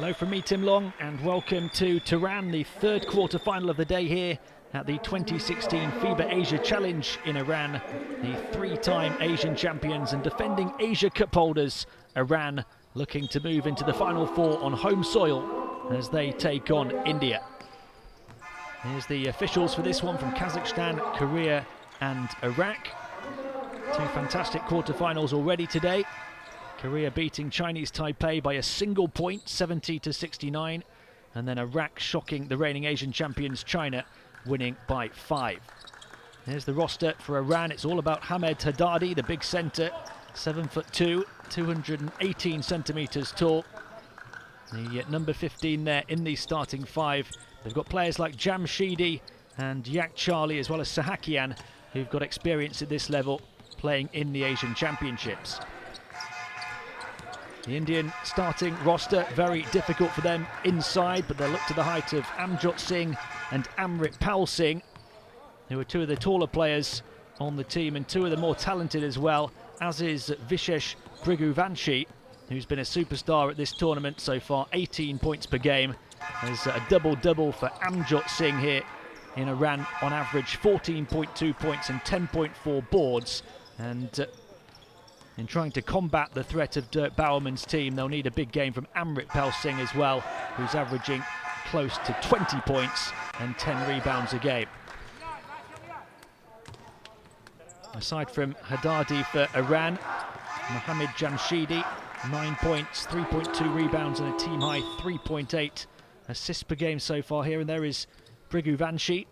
Hello from me, Tim Long, and welcome to Tehran, the third quarter-final of the day here at the 2016 FIBA Asia Challenge in Iran. The three-time Asian champions and defending Asia Cup holders, Iran, looking to move into the Final Four on home soil as they take on India. Here's the officials for this one from Kazakhstan, Korea and Iraq. Two fantastic quarter-finals already today. Korea beating Chinese Taipei by a single point, 70-69, and then Iraq shocking the reigning Asian champions China, winning by 5. There's the roster for Iran. It's all about Hamed Haddadi, the big centre, 7'2", 218 centimetres tall. The number 15 there in the starting five. They've got players like Jamshidi and Yak Charlie, as well as Sahakian, who've got experience at this level playing in the Asian Championships. The Indian starting roster, very difficult for them inside, but they'll look to the height of Amjot Singh and Amrit Pal Singh, who are two of the taller players on the team and two of the more talented as well, as is Vishesh Briguvanshi, who's been a superstar at this tournament so far, 18 points per game. There's a double-double for Amjot Singh here in Iran, on average 14.2 points and 10.4 boards. And in trying to combat the threat of Dirk Bowerman's team, they'll need a big game from Amrit Pal Singh as well, who's averaging close to 20 points and 10 rebounds a game. Aside from Haddadi for Iran, Mohammad Jamshidi, 9 points, 3.2 rebounds and a team high 3.8 assists per game so far here. And there is Briguvanshi.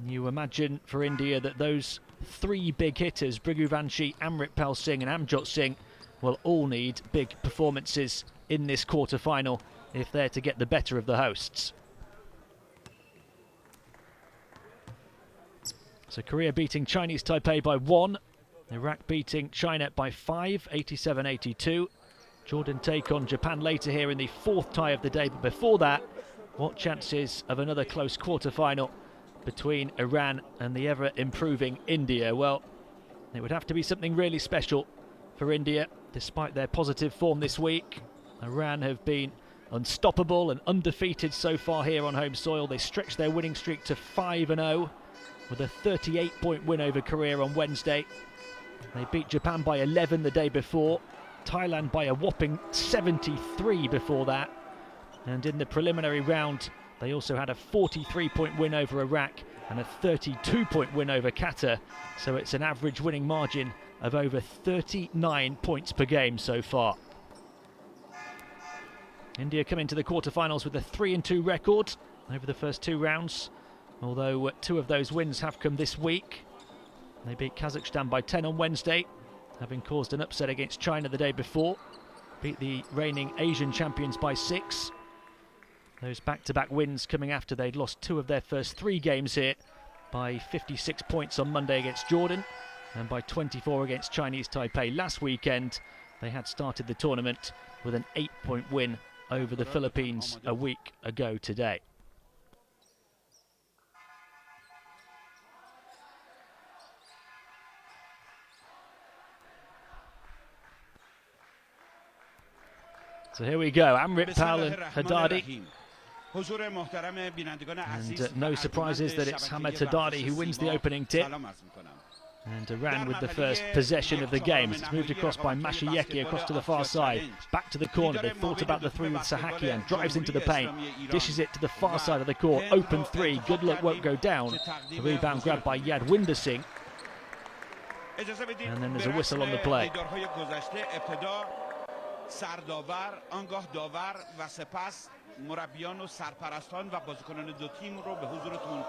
You imagine for India that those three big hitters, Briguvanshi, Amrit Pal Singh and Amjot Singh, will all need big performances in this quarter-final if they're to get the better of the hosts. So Korea beating Chinese Taipei by 1. Iraq beating China by 5, 87-82. Jordan take on Japan later here in the fourth tie of the day. But before that, what chances of another close quarter-final between Iran and the ever-improving India? Well, it would have to be something really special for India, despite their positive form this week. Iran have been unstoppable and undefeated so far here on home soil. They stretched their winning streak to 5-0 with a 38-point win over Korea on Wednesday. They beat Japan by 11 the day before, Thailand by a whopping 73 before that. And in the preliminary round, they also had a 43-point win over Iraq and a 32-point win over Qatar. So it's an average winning margin of over 39 points per game so far. India come into the quarterfinals with a 3-2 record over the first two rounds, although two of those wins have come this week. They beat Kazakhstan by 10 on Wednesday, having caused an upset against China the day before. Beat the reigning Asian champions by 6. Those back-to-back wins coming after they'd lost two of their first three games here by 56 points on Monday against Jordan and by 24 against Chinese Taipei last weekend. They had started the tournament with an 8-point win over the Philippines a week ago today. So here we go, Amrit Pal and Haddadi. And no surprises that it's Hamed Haddadi who wins the opening tip. And Iran with the first possession of the game. It's moved across by Mashayeki across to the far side. Back to the corner. They've thought about the three with Sahakian. Drives into the paint. Dishes it to the far side of the court. Open three. Good luck, won't go down. The rebound grabbed by Yadwinder Singh. And then there's a whistle on the play. سرداور، آنگاه داور و سپس مربیان و سرپرستان و بازیکنان دو تیم رو به حضورتون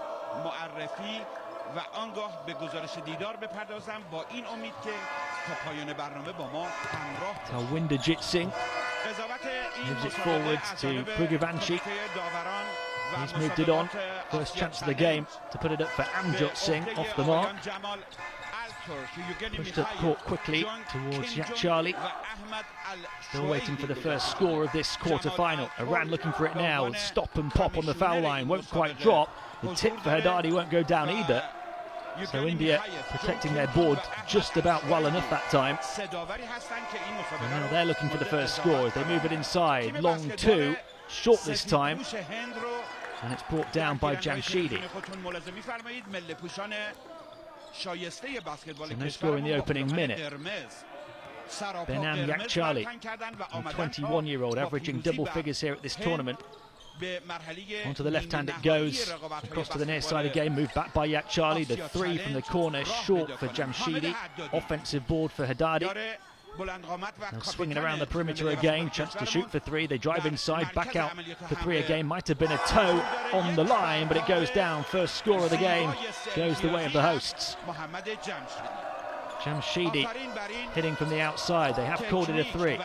معرفی و آنگاه به گزارش دیدار بپردازم با این امید که تا پایان برنامه با ما همراه Yadwinder Singh moves it forward to Briguvanshi. He's moved it on. First chance of the game to put it up for Amjot Singh off the mark. Pushed up court quickly towards Yak Charlie. Still waiting for the first score of this quarter-final. Iran looking for it now. Stop and pop on the foul line. Won't quite drop. The tip for Haddadi won't go down either. So India protecting their board just about well enough that time. And now they're looking for the first score. They move it inside. Long two. Short this time. And it's brought down by Jamshidi. So no score in the opening minute. Benam Yak Charlie, a 21-year-old, averaging double figures here at this tournament. Onto the left hand it goes, across to the near side again, moved back by Yak Charlie. The three from the corner, short for Jamshidi. Offensive board for Haddadi. Now swinging around the perimeter again, chance to shoot for three. They drive inside, back out for three again. Might have been a toe on the line, but it goes down. First score of the game goes the way of the hosts. Jamshidi hitting from the outside. They have called it a three.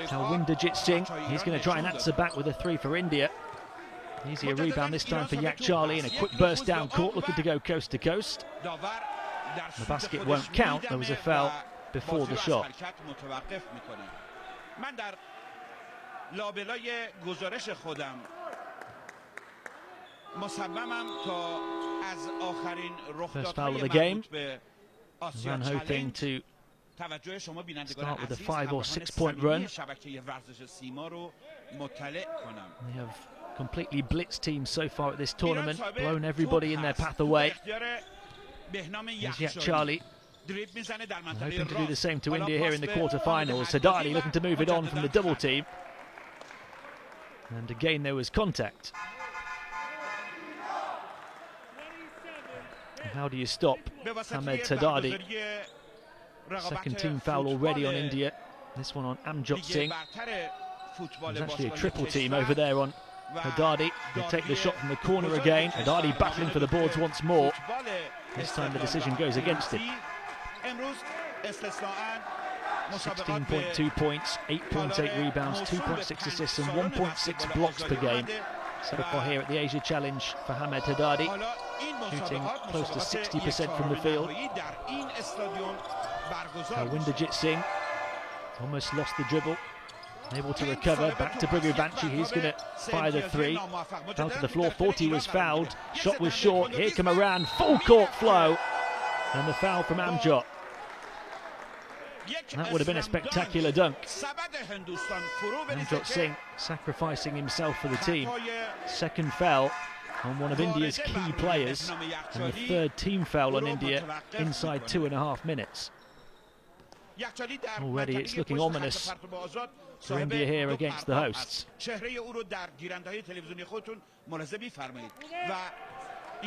Now Winderjit Singh, he's going to try and answer back with a three for India. Easier rebound this time for Yak Charlie, and a quick burst down court, looking to go coast to coast. The basket won't count. There was a foul before the shot. First foul of the game. Iran hoping to start with a 5 or 6 point run. They have completely blitzed teams so far at this tournament, blown everybody in their path away. Here's Yak Charlie, hoping to do the same to India here in the quarter-finals. Hadadi looking to move it on from the double team. And again there was contact. How do you stop Ahmed Hadadi? Second team foul already on India. This one on Amjot Singh. There's actually a triple team over there on Hadadi. He'll take the shot from the corner again. Hadadi battling for the boards once more. This time the decision goes against him. 16.2 points, 8.8 rebounds, 2.6 assists and 1.6 blocks per game. So far here at the Asia Challenge for Ahmed Hadadi, shooting close to 60% from the field. Winderjit Singh almost lost the dribble, able to recover, back to Briguvanchi. He's going to fire the three. Fell to the floor, thought he was fouled, shot was short. Here come Iran, full court flow, and the foul from Amjot. That would have been a spectacular dunk. Amjot Singh sacrificing himself for the team. Second foul on one of India's key players, and the third team foul on India inside 2.5 minutes. Already it's looking ominous for India here against the hosts.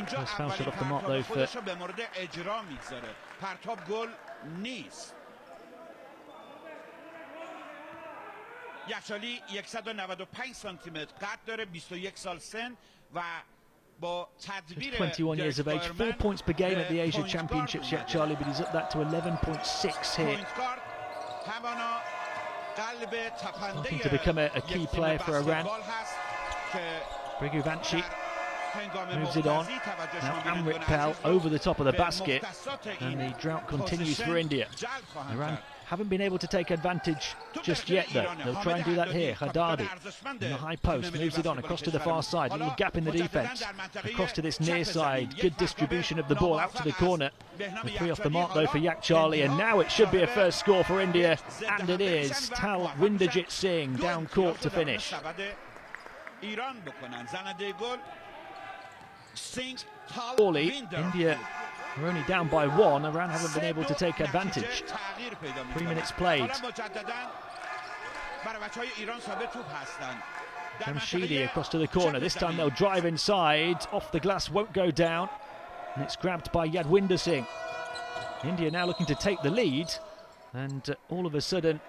First foul shot off the mark though for یخچالی 195 سانتی متر قد داره، 21 سال سن و با تدبیر 21 years of age, 4 points per game at the Asia Championships, Yak Charlie, but he's up that to 11.6 here. Looking to become a key player for Iran. Briguvanchi moves it on. Now Amrit Pal over the top of the basket, and the drought continues for India. Iran haven't been able to take advantage just yet though. They'll try and do that here. Hadadi in the high post, moves it on across to the far side. A little gap in the defence. Across to this near side. Good distribution of the ball out to the corner. A three off the mark though for Yak Charlie, and now it should be a first score for India, and it is. Tal Winderjit Singh down court to finish. India are only down by one. Iran haven't been able to take advantage. 3 minutes played. Jamshidi across to the corner. This time they'll drive inside. Off the glass, won't go down. And it's grabbed by Yadwinder Singh. India now looking to take the lead. And all of a sudden,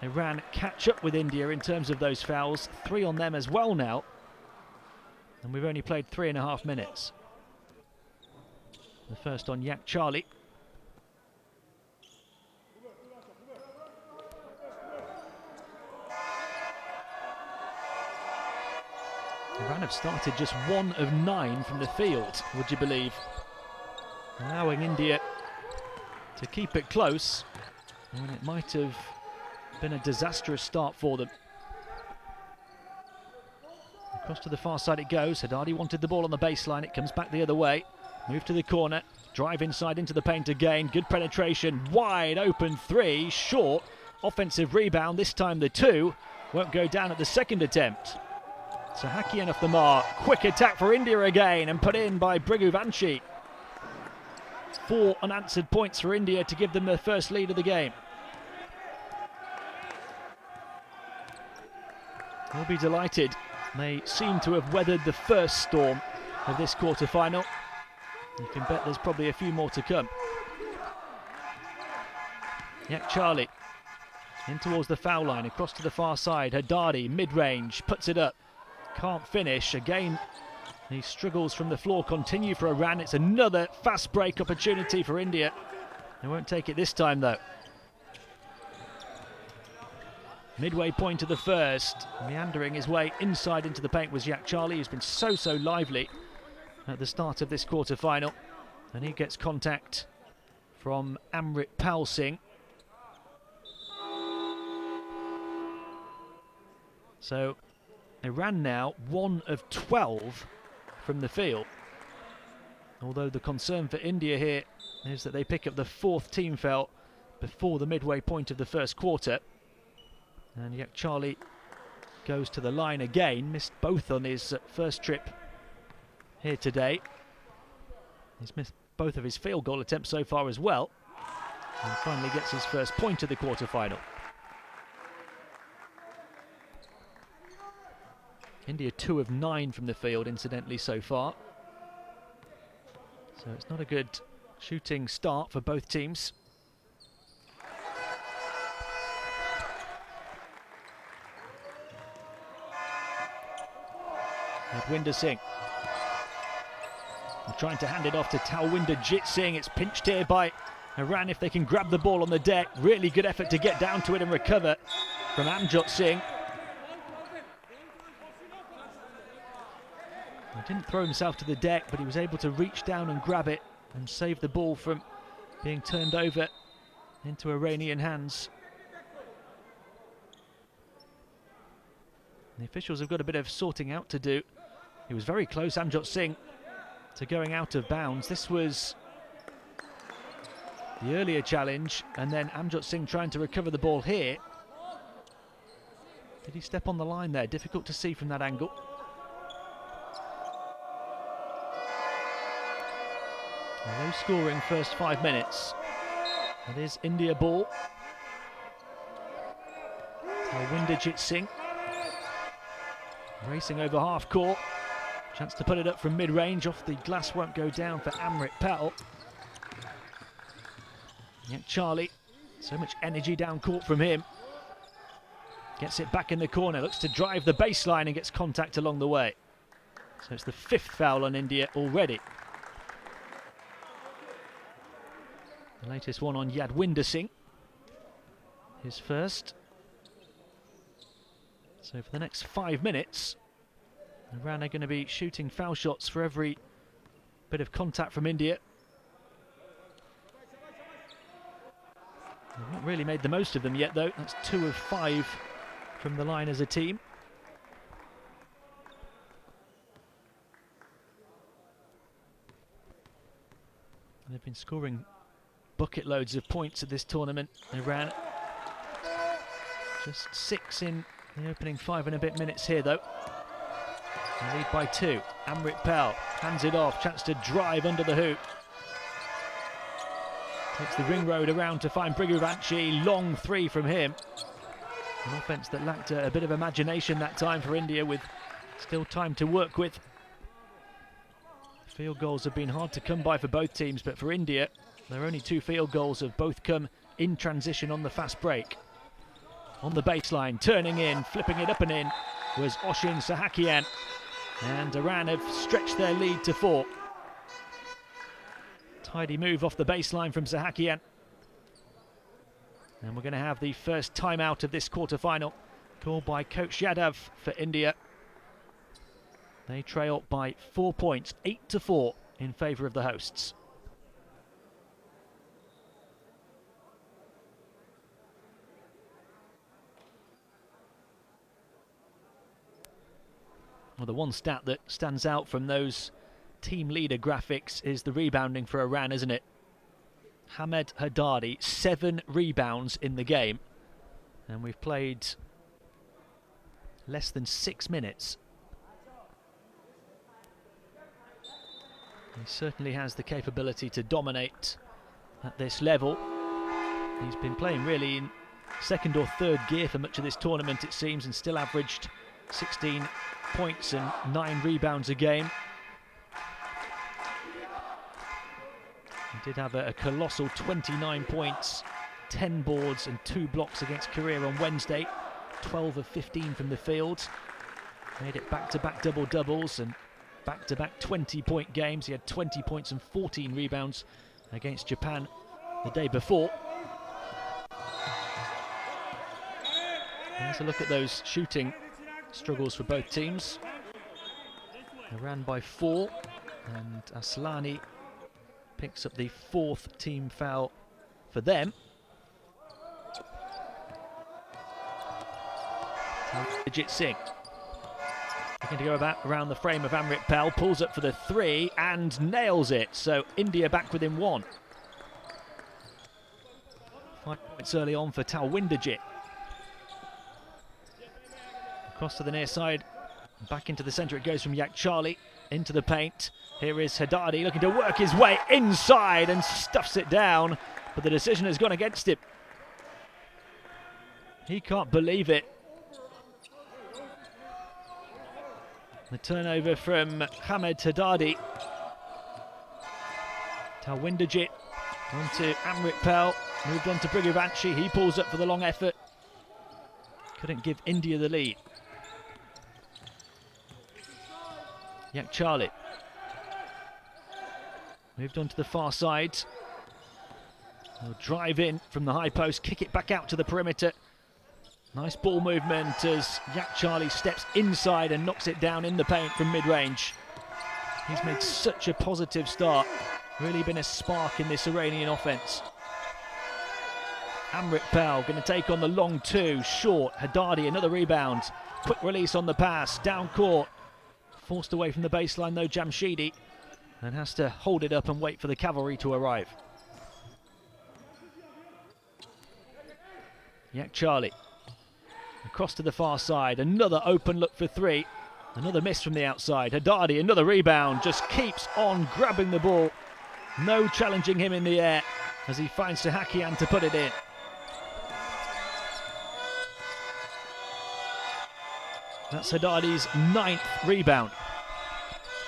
Iran catch up with India in terms of those fouls. 3 on them as well now. And we've only played 3.5 minutes. The first on Yak Charlie. Iran have started just 1 of 9 from the field, would you believe? Allowing India to keep it close, and it might have been a disastrous start for them. Across to the far side it goes. Hadadi wanted the ball on the baseline. It comes back the other way. Move to the corner. Drive inside into the paint again. Good penetration. Wide open three. Short. Offensive rebound. This time the 2 won't go down at the second attempt. Sahakian off the mark. Quick attack for India again, and put in by Briguvanchi. 4 unanswered points for India to give them their first lead of the game. They'll be delighted. They seem to have weathered the first storm of this quarter-final. You can bet there's probably a few more to come. Charlie in towards the foul line, across to the far side. Haddadi, mid-range, puts it up. Can't finish. Again, these struggles from the floor continue for Iran. It's another fast break opportunity for India. They won't take it this time, though. Midway point of the first, meandering his way inside into the paint was Charlie, who's been so lively at the start of this quarter-final. And he gets contact from Amrit Singh. So Iran now 1 of 12 from the field. Although the concern for India here is that they pick up the 4th team foul before the midway point of the first quarter. And Charlie goes to the line again, missed both on his first trip here today. He's missed both of his field goal attempts so far as well. And finally gets his first point of the quarter-final. India 2 of 9 from the field, incidentally, so far. So it's not a good shooting start for both teams. Winder Singh. They're trying to hand it off to Talwinder Jit Singh. It's pinched here by Iran if they can grab the ball on the deck. Really good effort to get down to it and recover from Amjot Singh. He didn't throw himself to the deck, but he was able to reach down and grab it and save the ball from being turned over into Iranian hands. The officials have got a bit of sorting out to do. He was very close, Amjot Singh, to going out of bounds. This was the earlier challenge, and then Amjot Singh trying to recover the ball here. Did he step on the line there? Difficult to see from that angle. A low scoring first 5 minutes. It is India ball. Talwinder Jit Singh racing over half court. Chance to put it up from mid-range. Off the glass, won't go down for Amrit Patel. Charlie, so much energy down court from him. Gets it back in the corner, looks to drive the baseline and gets contact along the way. So it's the 5th foul on India already. The latest one on Yadwinder Singh. His first. So for the next 5 minutes, Iran are going to be shooting foul shots for every bit of contact from India. They've not really made the most of them yet, though. That's 2 of 5 from the line as a team. They've been scoring bucket loads of points at this tournament. Iran just 6 in the opening 5 and a bit minutes here, though. They lead by 2. Amrit Patel hands it off. Chance to drive under the hoop. Takes the ring road around to find Brighuvanshi. Long 3 from him. An offence that lacked a bit of imagination that time for India, with still time to work with. Field goals have been hard to come by for both teams, but for India, their only 2 field goals have both come in transition on the fast break. On the baseline, turning in, flipping it up and in, was Oshin Sahakian. And Iran have stretched their lead to 4. Tidy move off the baseline from Sahakian. And we're going to have the first timeout of this quarter-final, called by Coach Yadav for India. They trail by 4 points, 8-4 in favour of the hosts. Well, the one stat that stands out from those team leader graphics is the rebounding for Iran, isn't it? Hamed Haddadi, 7 rebounds in the game. And we've played less than 6 minutes. He certainly has the capability to dominate at this level. He's been playing really in 2nd or 3rd gear for much of this tournament, it seems, and still averaged 16 points and 9 rebounds a game. He did have a colossal 29 points, 10 boards and 2 blocks against Korea on Wednesday. 12 of 15 from the field. Made it back-to-back double-doubles and back-to-back 20-point games. He had 20 points and 14 rebounds against Japan the day before. Here's a look at those shooting struggles for both teams. Iran by 4, and Aslani picks up the 4th team foul for them. Legit Singh looking to go around the frame of Amrit Pal, pulls up for the 3 and nails it. So India back within 1. 5 points early on for Talwinderjit. Across to the near side, back into the centre it goes from Yak Charlie, into the paint. Here is Haddadi looking to work his way inside and stuffs it down, but the decision has gone against him. He can't believe it. The turnover from Hamed Haddadi. Talwinderjit onto Amrit Pal, moved on to Brigovanshi, he pulls up for the long effort. Couldn't give India the lead. Yak Charlie moved on to the far side. He'll drive in from the high post, kick it back out to the perimeter. Nice ball movement as Yak Charlie steps inside and knocks it down in the paint from mid-range. He's made such a positive start. Really been a spark in this Iranian offense. Amrit Pal going to take on the long 2, short. Haddadi another rebound. Quick release on the pass, down court. Forced away from the baseline though Jamshidi, and has to hold it up and wait for the cavalry to arrive. Yak Charlie across to the far side, another open look for 3, another miss from the outside. Haddadi another rebound, just keeps on grabbing the ball, no challenging him in the air as he finds Sahakian to put it in. That's Haddadi's 9th rebound.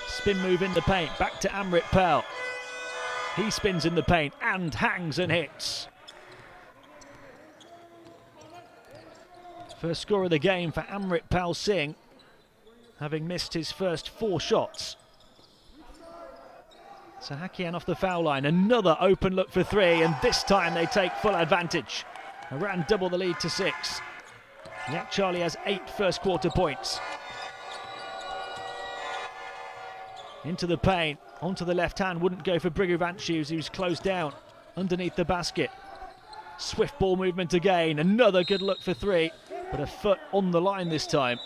Spin move in the paint, back to Amrit Pal. He spins in the paint and hangs and hits. First score of the game for Amrit Pal Singh, having missed his first 4 shots. Sahakian off the foul line, another open look for 3, and this time they take full advantage. Iran double the lead to 6. Yak Charlie has 8 first quarter points. Into the paint, onto the left hand, wouldn't go for Brigovanshi as he was closed down underneath the basket. Swift ball movement again, another good look for 3, but a foot on the line this time.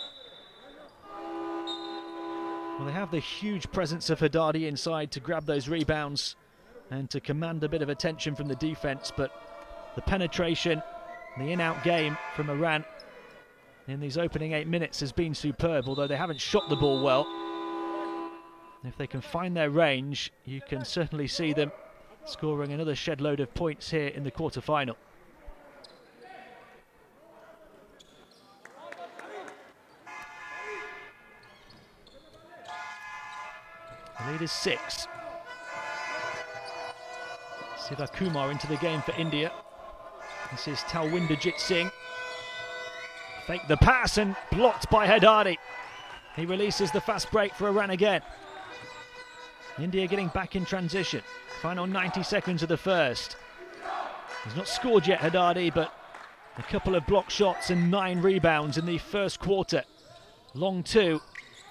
Well, they have the huge presence of Haddadi inside to grab those rebounds and to command a bit of attention from the defense, but the penetration, the in-out game from Iran in these opening 8 minutes has been superb, although they haven't shot the ball well. If they can find their range, you can certainly see them scoring another shed load of points here in the quarter-final. The lead is 6. Siva Kumar into the game for India. This is Talwinderjit Singh. Fake the pass and blocked by Haddadi. He releases the fast break for Iran again. India getting back in transition. Final 90 seconds of the first. He's not scored yet, Haddadi, but a couple of block shots and 9 rebounds in the first quarter. Long 2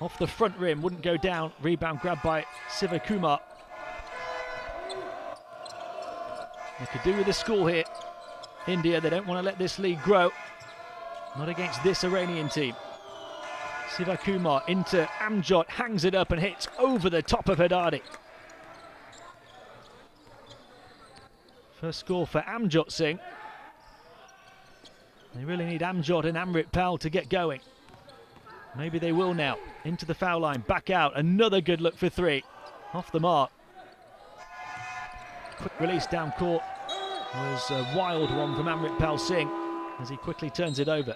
off the front rim, wouldn't go down. Rebound grabbed by Siva Kumar. They could do with a score here. India, they don't want to let this lead grow. Not against this Iranian team. Siva Kumar into Amjot, hangs it up and hits over the top of Haddadi. First score for Amjot Singh. They really need Amjot and Amrit Pal to get going. Maybe they will now. Into the foul line, back out, another good look for 3. Off the mark. Quick release down court. Was a wild one from Amrit Pal Singh as he quickly turns it over.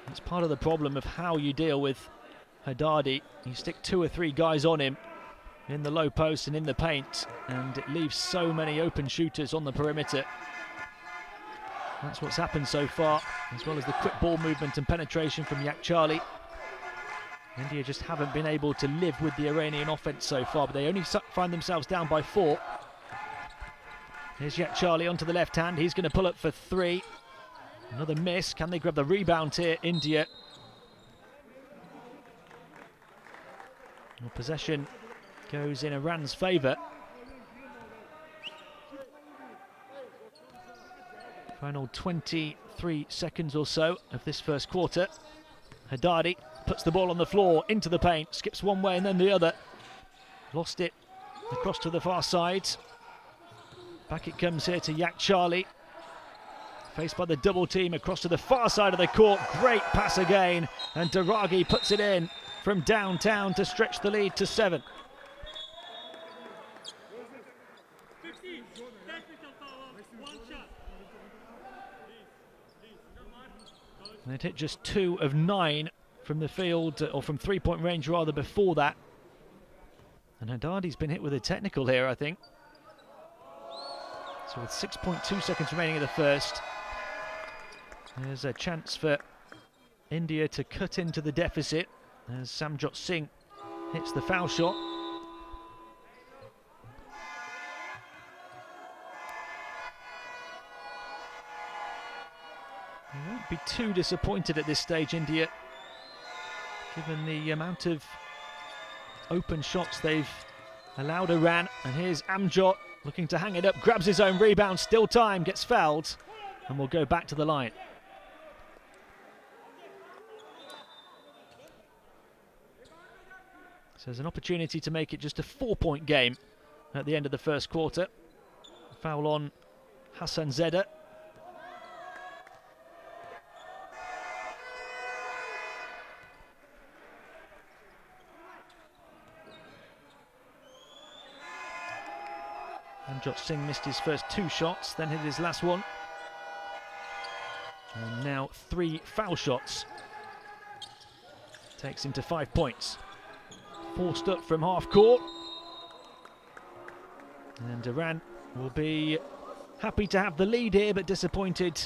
It's part of the problem of how you deal with Haddadi. You stick 2 or 3 guys on him in the low post and in the paint, and it leaves so many open shooters on the perimeter. That's what's happened so far, as well as the quick ball movement and penetration from Yakchali. India just haven't been able to live with the Iranian offense so far, but they only find themselves down by 4. Here's Yakchali onto the left hand. He's going to pull up for 3. Another miss. Can they grab the rebound here, India? Well, possession goes in Iran's favour. Final 23 seconds or so of this first quarter. Haddadi puts the ball on the floor, into the paint, skips one way and then the other. Lost it across to the far side. Back it comes here to Yakchali. Faced by the double team across to the far side of the court. Great pass again, and Daragi puts it in from downtown to stretch the lead to 7. And it hit just 2 of 9 from the field, or from three-point range rather, before that. And Haddadi's been hit with a technical here, I think. So with 6.2 seconds remaining in the first, there's a chance for India to cut into the deficit as Samjot Singh hits the foul shot. They won't be too disappointed at this stage, India, given the amount of open shots they've allowed Iran. And here's Amjot looking to hang it up, grabs his own rebound, still time, gets fouled, and will go back to the line. So there's an opportunity to make it just a 4-point game at the end of the first quarter. Foul on Hassan Zeda. Amjot Singh missed his first 2 shots, then hit his last one. And now 3 foul shots. Takes him to 5 points. Forced up from half court. And Iran will be happy to have the lead here, but disappointed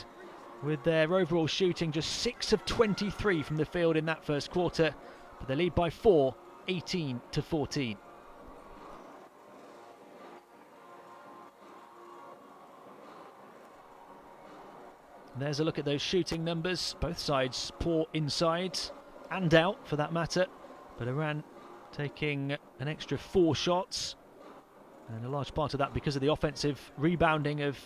with their overall shooting. Just 6 of 23 from the field in that first quarter. But they lead by 4, 18-14. There's a look at those shooting numbers. Both sides poor inside and out, for that matter. But Iran taking an extra 4 shots. And a large part of that because of the offensive rebounding of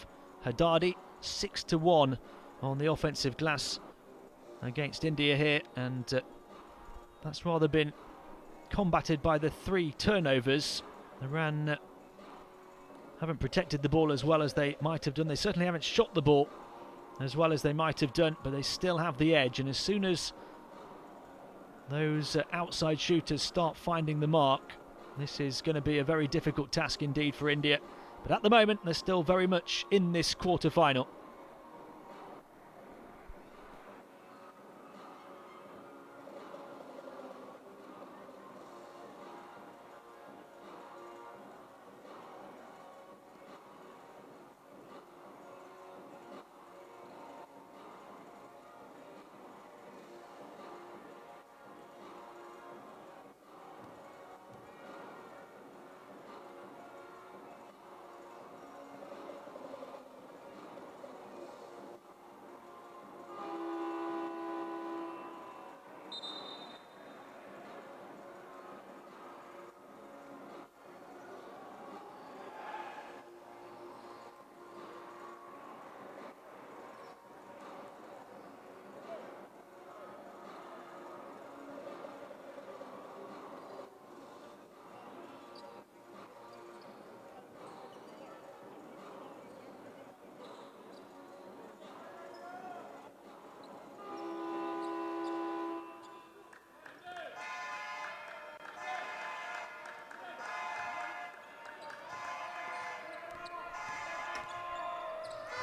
Haddadi. 6-1 on the offensive glass against India here. And that's rather been combated by the 3 turnovers. Iran haven't protected the ball as well as they might have done. They certainly haven't shot the ball as well as they might have done, but they still have the edge. And as soon as those outside shooters start finding the mark, this is going to be a very difficult task indeed for India. But at the moment, they're still very much in this quarter-final.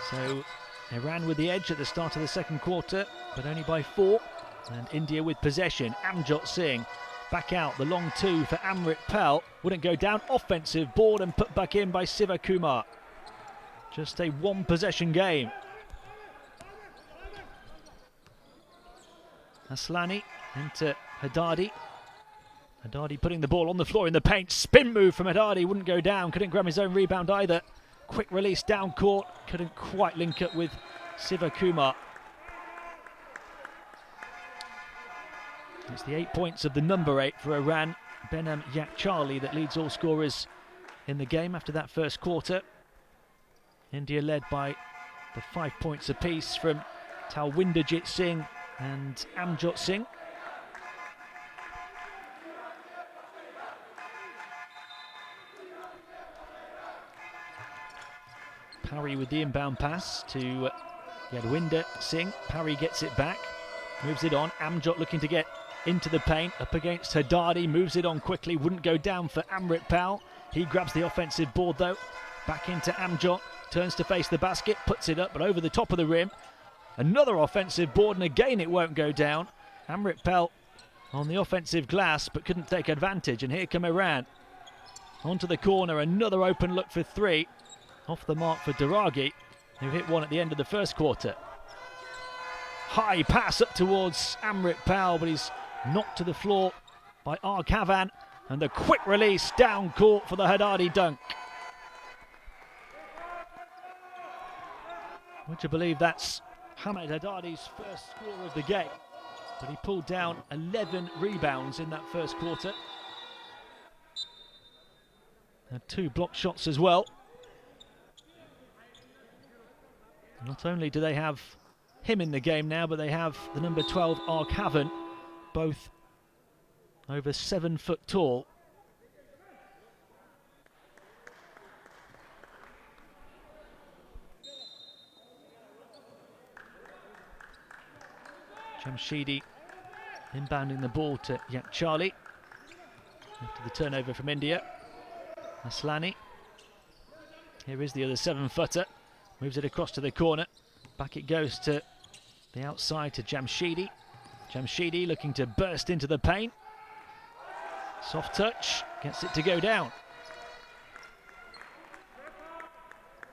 So Iran with the edge at the start of the second quarter, but only by 4. And India with possession. Amjot Singh Back out, the long two for Amrit Pel. Wouldn't go down. Offensive board and put back in by Siva Kumar. Just a one possession game. Aslani into Haddadi. Haddadi putting the ball on the floor in the paint. Spin move from Haddadi. Wouldn't go down. Couldn't grab his own rebound either. Quick release down court. Couldn't quite link up with Siva Kumar. It's the 8 points of the number 8 for Iran, Behnam Yakchali, that leads all scorers in the game after that first quarter. India led by the 5 points apiece from Talwinderjit Singh and Amjot Singh. Parry with the inbound pass to Yadwinder Singh. Parry gets it back, moves it on. Amjot looking to get into the paint, up against Haddadi, moves it on quickly, wouldn't go down for Amrit Pal. He grabs the offensive board though, back into Amjot, turns to face the basket, puts it up but over the top of the rim. Another offensive board and again it won't go down. Amrit Pal on the offensive glass but couldn't take advantage, and here come Iran. Onto the corner, another open look for three. Off the mark for Daragi, who hit one at the end of the first quarter. High pass up towards Amrit Pal, but he's knocked to the floor by Arkavan, and the quick release down court for the Haddadi dunk. Would you believe that's Hamid Haddadi's first score of the game? But he pulled down 11 rebounds in that first quarter. Had 2 block shots as well. Not only do they have him in the game now, but they have the number 12 Arkavan, both over 7 foot tall. Jamshidi inbounding the ball to Yakchali after the turnover from India. Aslani. Here is the other 7-footer. Moves it across to the corner. Back it goes to the outside to Jamshidi. Jamshidi looking to burst into the paint. Soft touch, gets it to go down.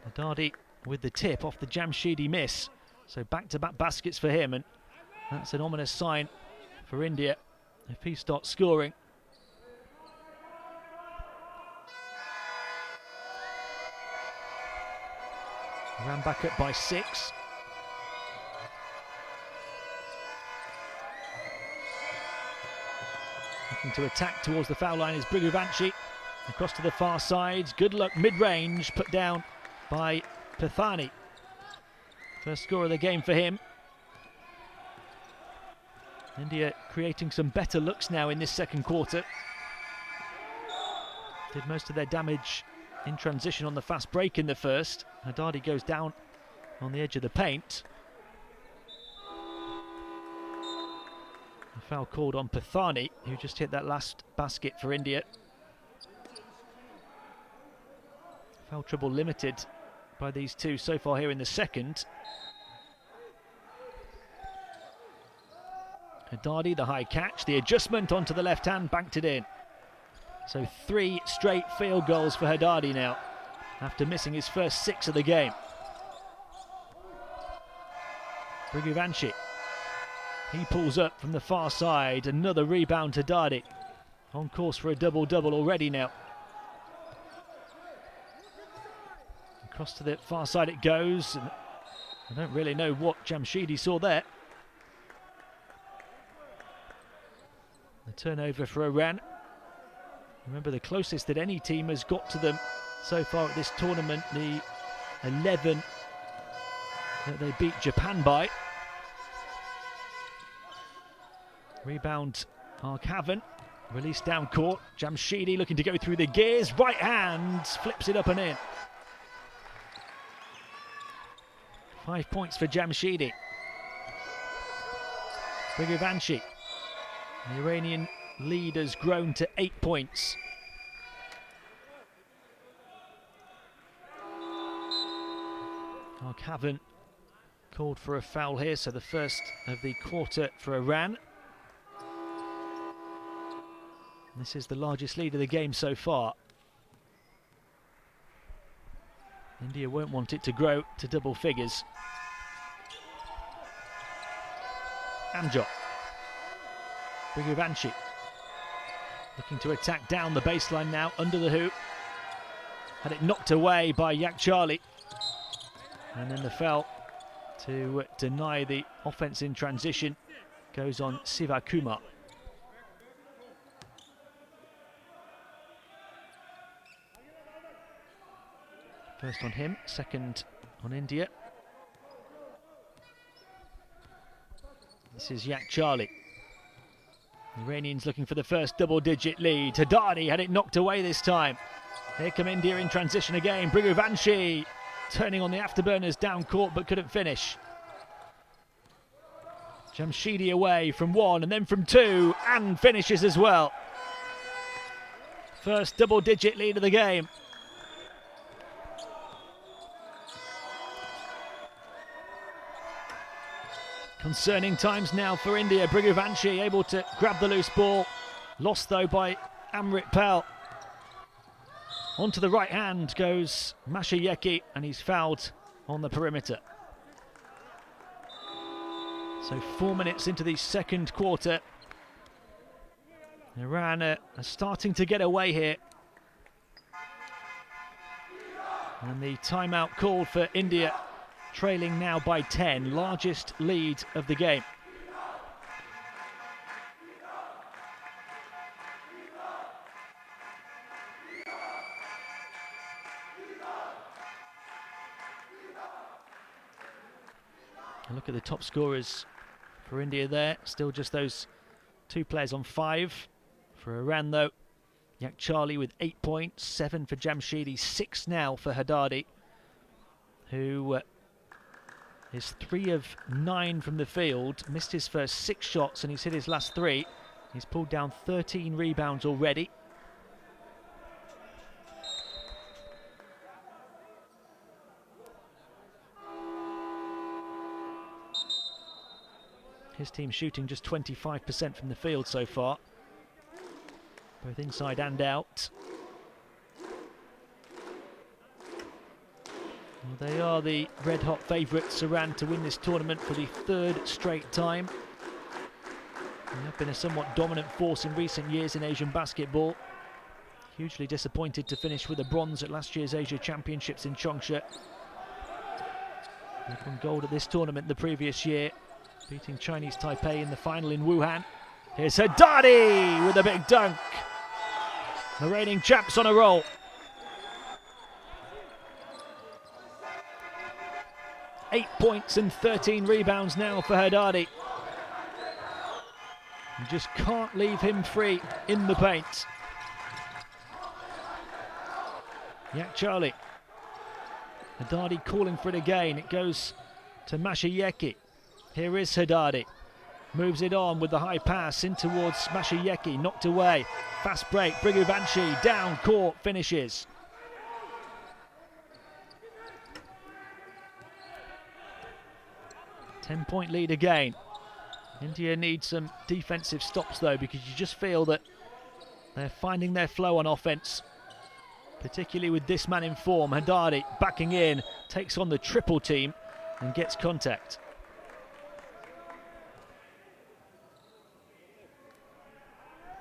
Haddadi with the tip off the Jamshidi miss. So back-to-back baskets for him, and that's an ominous sign for India if he starts scoring. Ran back up by 6. Looking to attack towards the foul line is Briguvanchi. Across to the far side. Good luck mid-range, put down by Pithani. First score of the game for him. India creating some better looks now in this second quarter. Did most of their damage in transition on the fast break in the first. Haddadi goes down on the edge of the paint. A foul called on Pithani, who just hit that last basket for India. Foul trouble limited by these two so far here in the second. Haddadi, the high catch, the adjustment onto the left hand, banked it in. So 3 straight field goals for Haddadi now, after missing his first 6 of the game. Briguvanchi, he pulls up from the far side, another rebound to Haddadi. On course for a double-double already now. Across to the far side it goes. And I don't really know what Jamshidi saw there. The turnover for Iran. Remember, the closest that any team has got to them so far at this tournament, the 11 that they beat Japan by. Rebound Arkavan, release down court. Jamshidi looking to go through the gears, right hand, flips it up and in. 5 points for Jamshidi. Briguvanchi. The Iranian lead has grown to 8 points. Arkavan called for a foul here, so the first of the quarter for Iran. This is the largest lead of the game so far. India won't want it to grow to double figures. Amjot. Briguvanshi looking to attack down the baseline now, under the hoop. Had it knocked away by Yakchali. And then the foul to deny the offense in transition goes on Sivakumar. First on him, second on India. This is Yakchali. The Iranians looking for the first double-digit lead. Haddadi had it knocked away this time. Here come India in transition again. Briguvanshi turning on the afterburners down court but couldn't finish. Jamshidi away from one and then from two and finishes as well. First double-digit lead of the game. Concerning times now for India. Briguvanshi able to grab the loose ball. Lost though by Amrit Pal. Onto the right hand goes Mashayeki and he's fouled on the perimeter. So 4 minutes into the second quarter. Iran are starting to get away here. And the timeout called for India, trailing now by 10, largest lead of the game. And look at the top scorers for India there, still just those two players on 5. For Iran though, Yakchali with 8 points, 7 for Jamshidi, 6 now for Haddadi, who is 3 of 9 from the field, missed his first 6 shots and he's hit his last 3. He's pulled down 13 rebounds already. His team shooting just 25% from the field so far, both inside and out. Well, they are the red-hot favourites, Iran, to win this tournament for the 3rd straight time. They have been a somewhat dominant force in recent years in Asian basketball. Hugely disappointed to finish with a bronze at last year's Asia Championships in Changsha. They won gold at this tournament the previous year, beating Chinese Taipei in the final in Wuhan. Here's Haddadi with a big dunk. The reigning champs on a roll. Eight points and 13 rebounds now for Haddadi. You just can't leave him free in the paint. Yakchali. Haddadi calling for it again. It goes to Mashayeki. Here is Haddadi. Moves it on with the high pass in towards Mashayeki. Knocked away. Fast break. Briguvanshi down court. Finishes. Ten-point lead again. India needs some defensive stops though, because you just feel that they're finding their flow on offense, particularly with this man in form. Haddadi backing in, takes on the triple team and gets contact.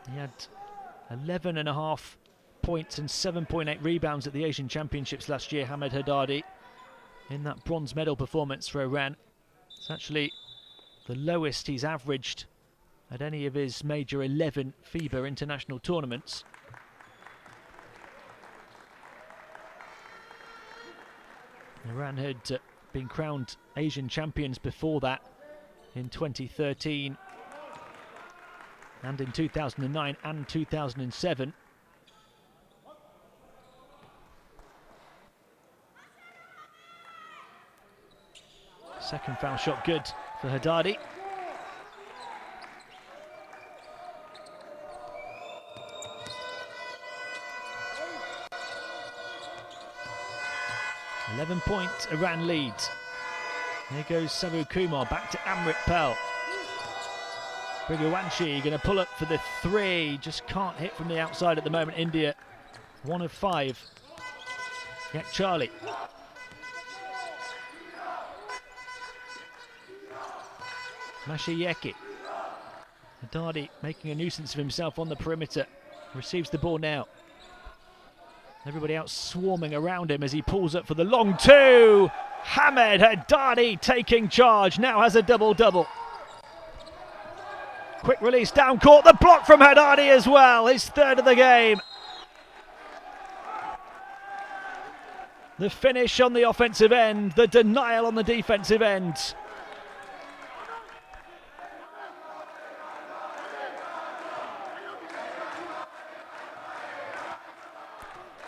He had 11.5 points and 7.8 rebounds at the Asian Championships last year, Hamed Haddadi, in that bronze medal performance for Iran. It's actually the lowest he's averaged at any of his major 11 FIBA international tournaments. Iran had been crowned Asian champions before that in 2013 and in 2009 and 2007. Second foul shot good for Haddadi. .11 Iran lead. There goes Savu Kumar back to Amrit Pal. Briguanchi going to pull up for the 3. Just can't hit from the outside at the moment. India, 1 of 5. Charlie. Mashayeki. Haddadi making a nuisance of himself on the perimeter. Receives the ball now. Everybody else swarming around him as he pulls up for the long 2. Hamed Haddadi taking charge. Now has a double-double. Quick release down court. The block from Haddadi as well. His 3rd of the game. The finish on the offensive end. The denial on the defensive end.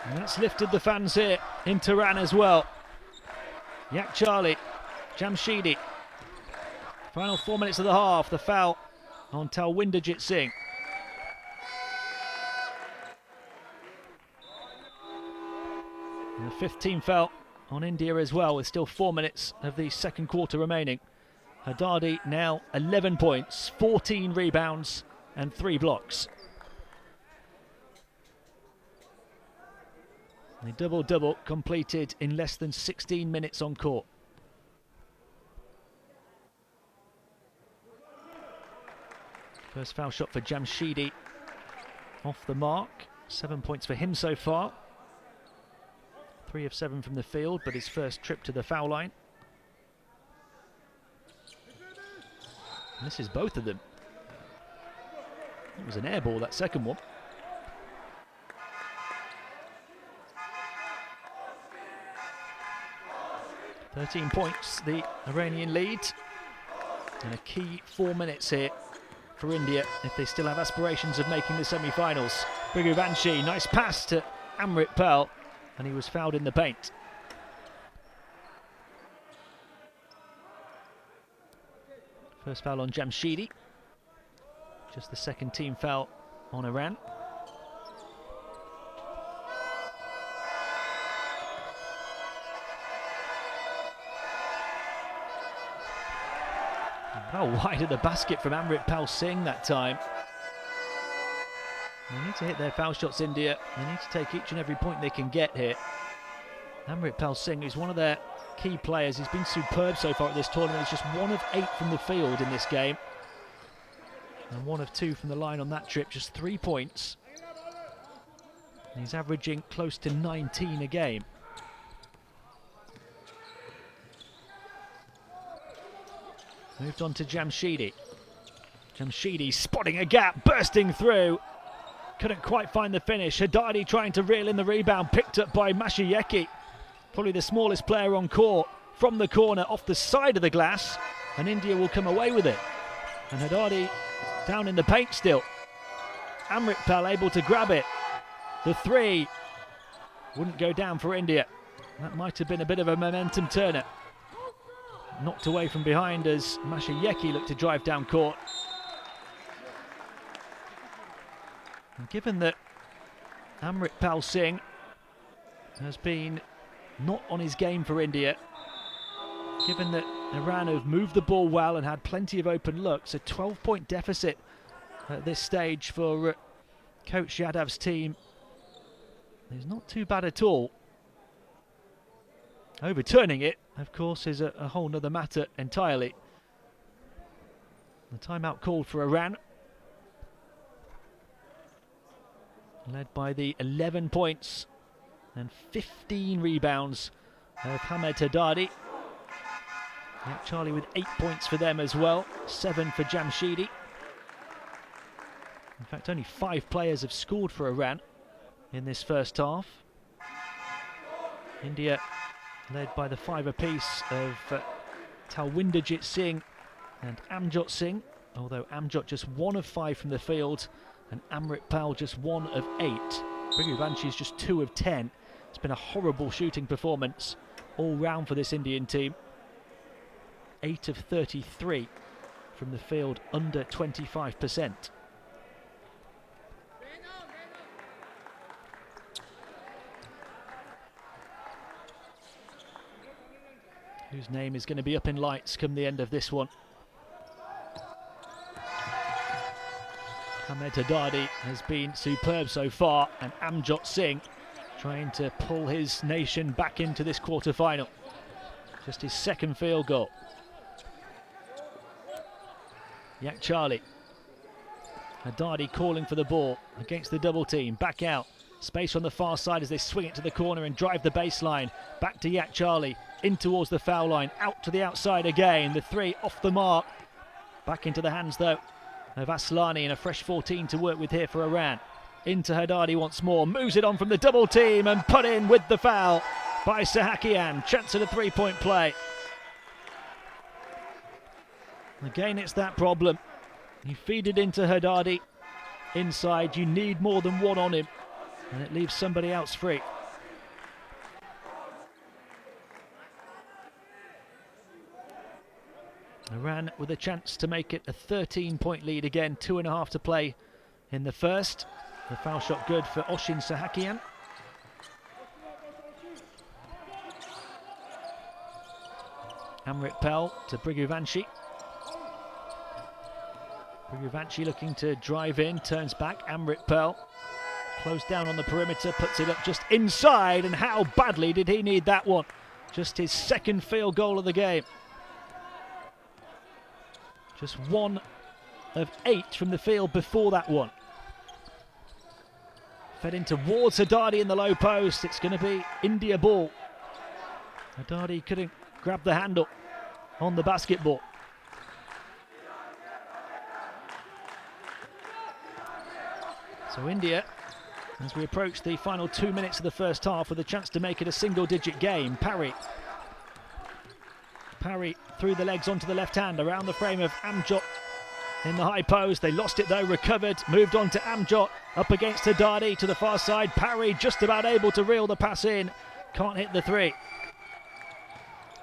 And that's lifted the fans here in Tehran as well. Charlie, Jamshidi. Final 4 minutes of the half. The foul on Talwinderjit Singh. And the 5th team foul on India as well, with still 4 minutes of the second quarter remaining. Haddadi now 11 points, 14 rebounds and 3 blocks. The double-double completed in less than 16 minutes on court. First foul shot for Jamshidi off the mark. 7 points for him so far. 3 of 7 from the field, but his first trip to the foul line. And this is both of them. It was an air ball, that second one. "13 points, the Iranian lead. And a key 4 minutes here for India if they still have aspirations of making the semi-finals. Briguvanshi, nice pass to Amrit Pal, and he was fouled in the paint. First foul on Jamshidi. Just the second team foul on Iran. How wide of the basket from Amrit Pal Singh that time. They need to hit their foul shots, India. They need to take each and every point they can get here. Amrit Pal Singh is one of their key players. He's been superb so far at this tournament. He's just 1 of 8 from the field in this game. And 1 of 2 from the line on that trip, just 3 points. And he's averaging close to 19 a game. Moved on to Jamshidi. Jamshidi spotting a gap, bursting through. Couldn't quite find the finish. Haddadi trying to reel in the rebound, picked up by Mashayeki. Probably the smallest player on court. From the corner, off the side of the glass. And India will come away with it. And Haddadi down in the paint still. Amrit Pal able to grab it. The 3 wouldn't go down for India. That might have been a bit of a momentum turner. Knocked away from behind as Mashayeki looked to drive down court. And given that Amrit Pal Singh has been not on his game for India, given that Iran have moved the ball well and had plenty of open looks, a 12-point deficit at this stage for Coach Yadav's team is not too bad at all. Overturning it, of course, is a whole nother matter entirely. The timeout called for Iran, led by the 11 points and 15 rebounds of Hamed Haddadi. Charlie with 8 points for them as well, 7 for Jamshidi. In fact, only 5 players have scored for Iran in this first half. India led by the 5 apiece of Talwinderjit Singh and Amjot Singh, although Amjot just 1 of 5 from the field and Amrit Pal just 1 of 8. Briguvanchi is just 2 of 10. It's been a horrible shooting performance all round for this Indian team. 8 of 33 from the field, under 25%. Whose name is going to be up in lights come the end of this one. Ahmed Haddadi has been superb so far, and Amjot Singh trying to pull his nation back into this quarter-final. Just his second field goal. Yak Charlie. Haddadi calling for the ball against the double team. Back out. Space on the far side as they swing it to the corner and drive the baseline. Back to Yak Charlie. In towards the foul line. Out to the outside again. The three off the mark. Back into the hands though of Aslani, and a fresh 14 to work with here for Iran. Into Haddadi once more. Moves it on from the double team and put in with the foul by Sahakian. Chance at a three-point play. Again, it's that problem. You feed it into Haddadi inside. You need more than one on him, and it leaves somebody else free. Iran with a chance to make it a 13-point lead again. 2.5 to play in the first. The foul shot good for Oshin Sahakian. Amrit Pell to Briguvanchi. Briguvanchi looking to drive in, turns back. Amrit Pell closed down on the perimeter, puts it up just inside, and how badly did he need that one? Just his second field goal of the game. Just 1 of 8 from the field before that one. Fed in towards Haddadi in the low post. It's going to be India ball. Haddadi couldn't grab the handle on the basketball. So India, as we approach the final 2 minutes of the first half, with a chance to make it a single-digit game. Parry through the legs onto the left hand, around the frame of Amjot in the high post. They lost it though, recovered, moved on to Amjot, up against Haddadi to the far side. Parry just about able to reel the pass in, can't hit the three.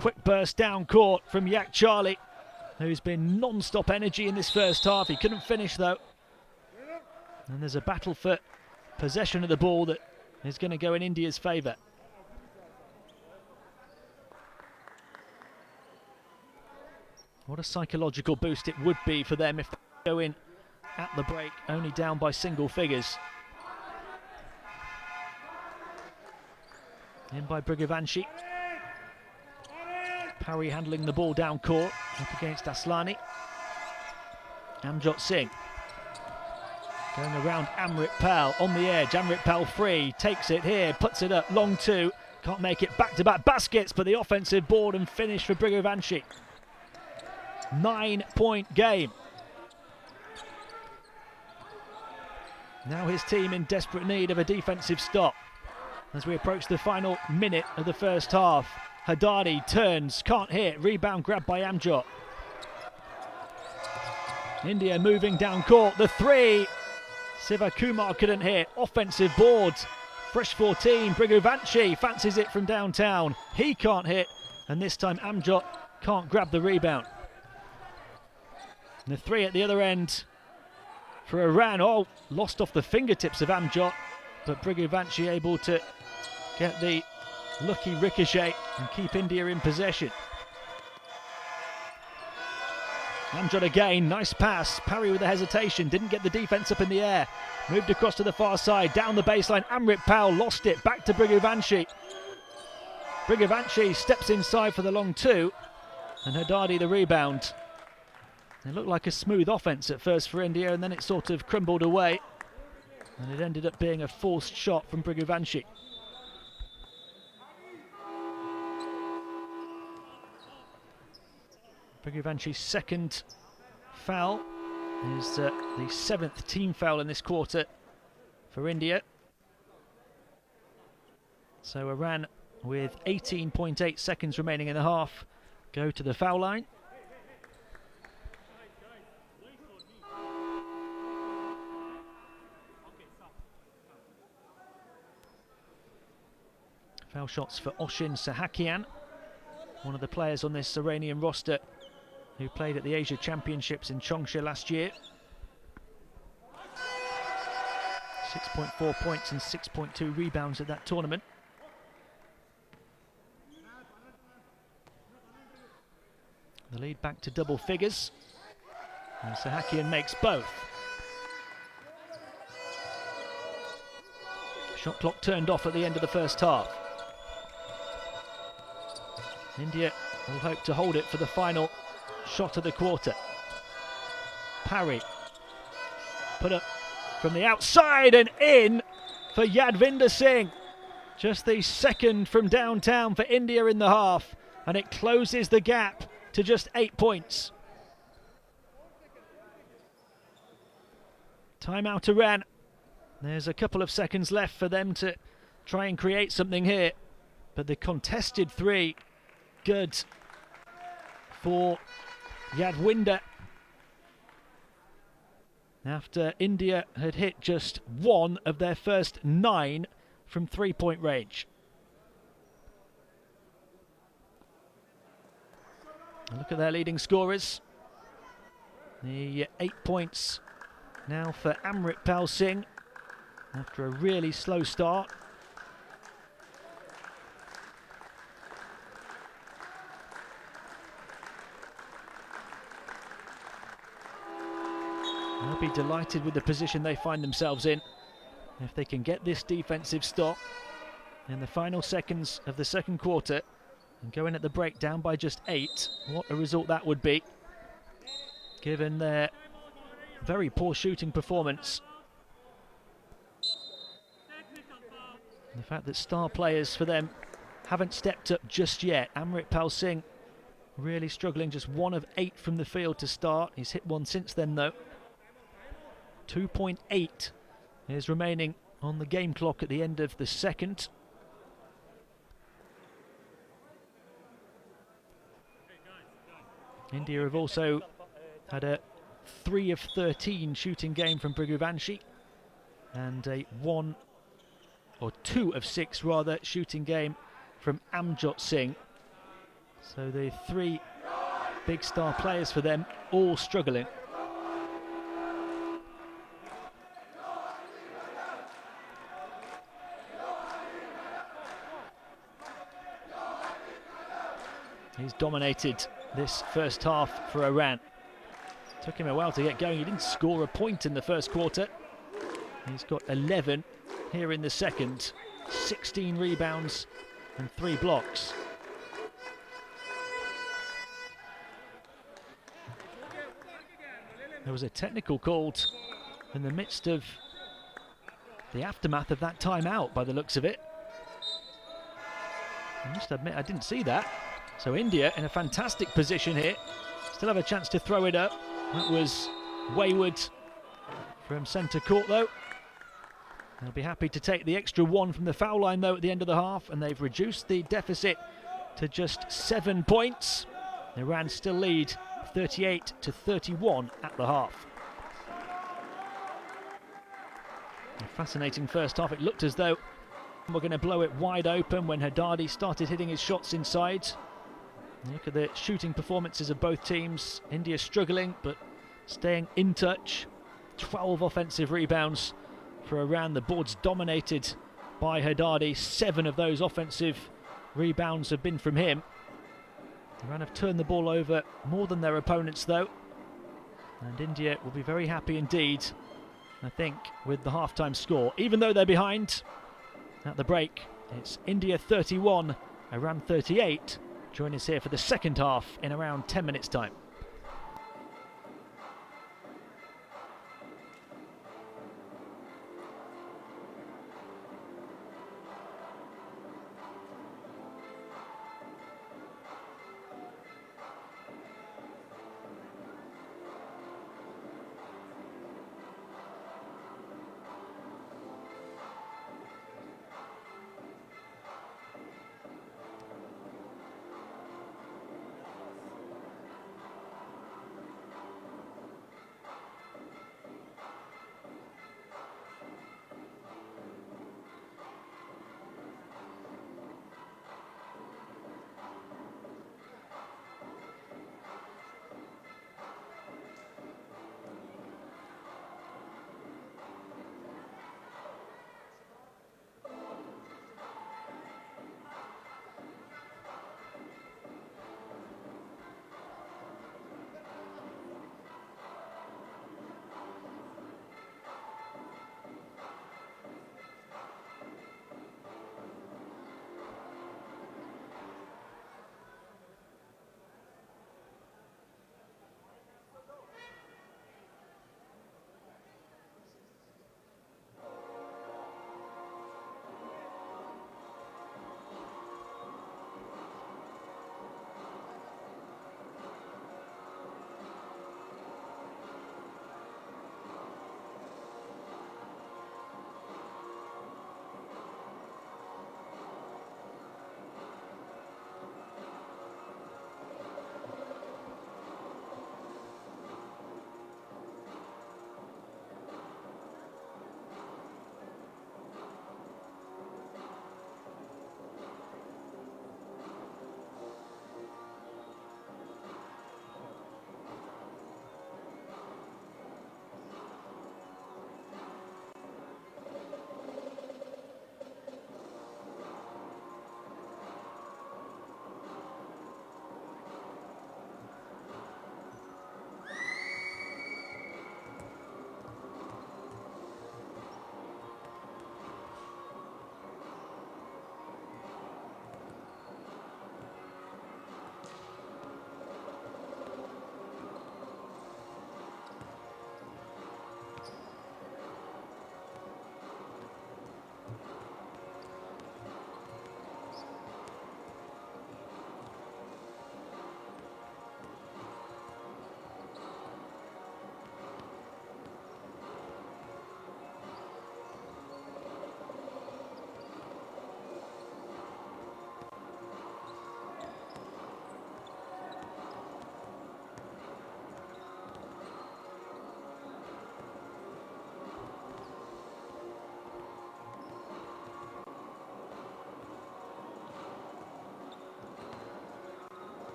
Quick burst down court from Yak Charlie, who's been non-stop energy in this first half. He couldn't finish though. And there's a battle for possession of the ball that is going to go in India's favour. What a psychological boost it would be for them if they go in at the break only down by single figures. In by Briguvanchi. Parry handling the ball down court up against Aslani. Amjot Singh going around Amrit Pal on the edge. Amrit Pal free, takes it here, puts it up, long two, can't make it, back-to-back baskets, but the offensive board and finish for Briguvanchi. 9-point game. Now his team in desperate need of a defensive stop as we approach the final minute of the first half. Haddadi turns, can't hit, rebound grabbed by Amjot. India moving down court, the three. Sivakumar couldn't hit, offensive board. Fresh 14, Briguvanchi fancies it from downtown. He can't hit, and this time Amjot can't grab the rebound. And the three at the other end for Iran. Oh, lost off the fingertips of Amjot, but Briguvanchi able to get the lucky ricochet and keep India in possession. Amjot again, nice pass. Parry with a hesitation, didn't get the defense up in the air. Moved across to the far side, down the baseline. Amrit Pal lost it, back to Briguvanchi. Briguvanchi steps inside for the long two, and Haddadi the rebound. It looked like a smooth offense at first for India, and then it sort of crumbled away, and it ended up being a forced shot from Briguvanchi. Briguvanchi's second foul is the 7th team foul in this quarter for India. So Iran, with 18.8 seconds remaining in the half, go to the foul line. Foul shots for Oshin Sahakian, one of the players on this Iranian roster who played at the Asia Championships in Changsha last year. 6.4 points and 6.2 rebounds at that tournament. The lead back to double figures, and Sahakian makes both. Shot clock turned off at the end of the first half. India will hope to hold it for the final shot of the quarter. Parry put up from the outside and in for Yadvinder Singh. Just the second from downtown for India in the half, and it closes the gap to just 8 points. Timeout Iran. There's a couple of seconds left for them to try and create something here, but the contested three, good for Yadvinder. After India had hit just one of their first 9 from three-point range. Look at their leading scorers. The 8 points now for Amritpal Singh after a really slow start. They'll be delighted with the position they find themselves in if they can get this defensive stop in the final seconds of the second quarter and go in at the break down by just 8. What a result that would be, given their very poor shooting performance. And the fact that star players for them haven't stepped up just yet. Amritpal Singh really struggling, just 1 of 8 from the field to start. He's hit one since then though. 2.8 is remaining on the game clock at the end of the second. India have also had a 3 of 13 shooting game from Briguvanshi and a 2 of 6 rather shooting game from Amjot Singh. So the 3 big star players for them all struggling. He's dominated this first half for Iran. Took him a while to get going. He didn't score a point in the first quarter. He's got 11 here in the second. 16 rebounds and 3 blocks. There was a technical called in the midst of the aftermath of that timeout by the looks of it. I must admit I didn't see that. So India in a fantastic position here. Still have a chance to throw it up. That was wayward from centre court though. They'll be happy to take the extra 1 from the foul line though at the end of the half, and they've reduced the deficit to just 7 points. Iran still lead 38-31 at the half. A fascinating first half. It looked as though we're going to blow it wide open when Haddadi started hitting his shots inside. Look at the shooting performances of both teams. India struggling but staying in touch. 12 offensive rebounds for Iran. The board's dominated by Haddadi. 7 of those offensive rebounds have been from him. Iran have turned the ball over more than their opponents though, and India will be very happy indeed, I think, with the halftime score. Even though they're behind at the break, it's India 31, Iran 38. Join us here for the second half in around 10 minutes time.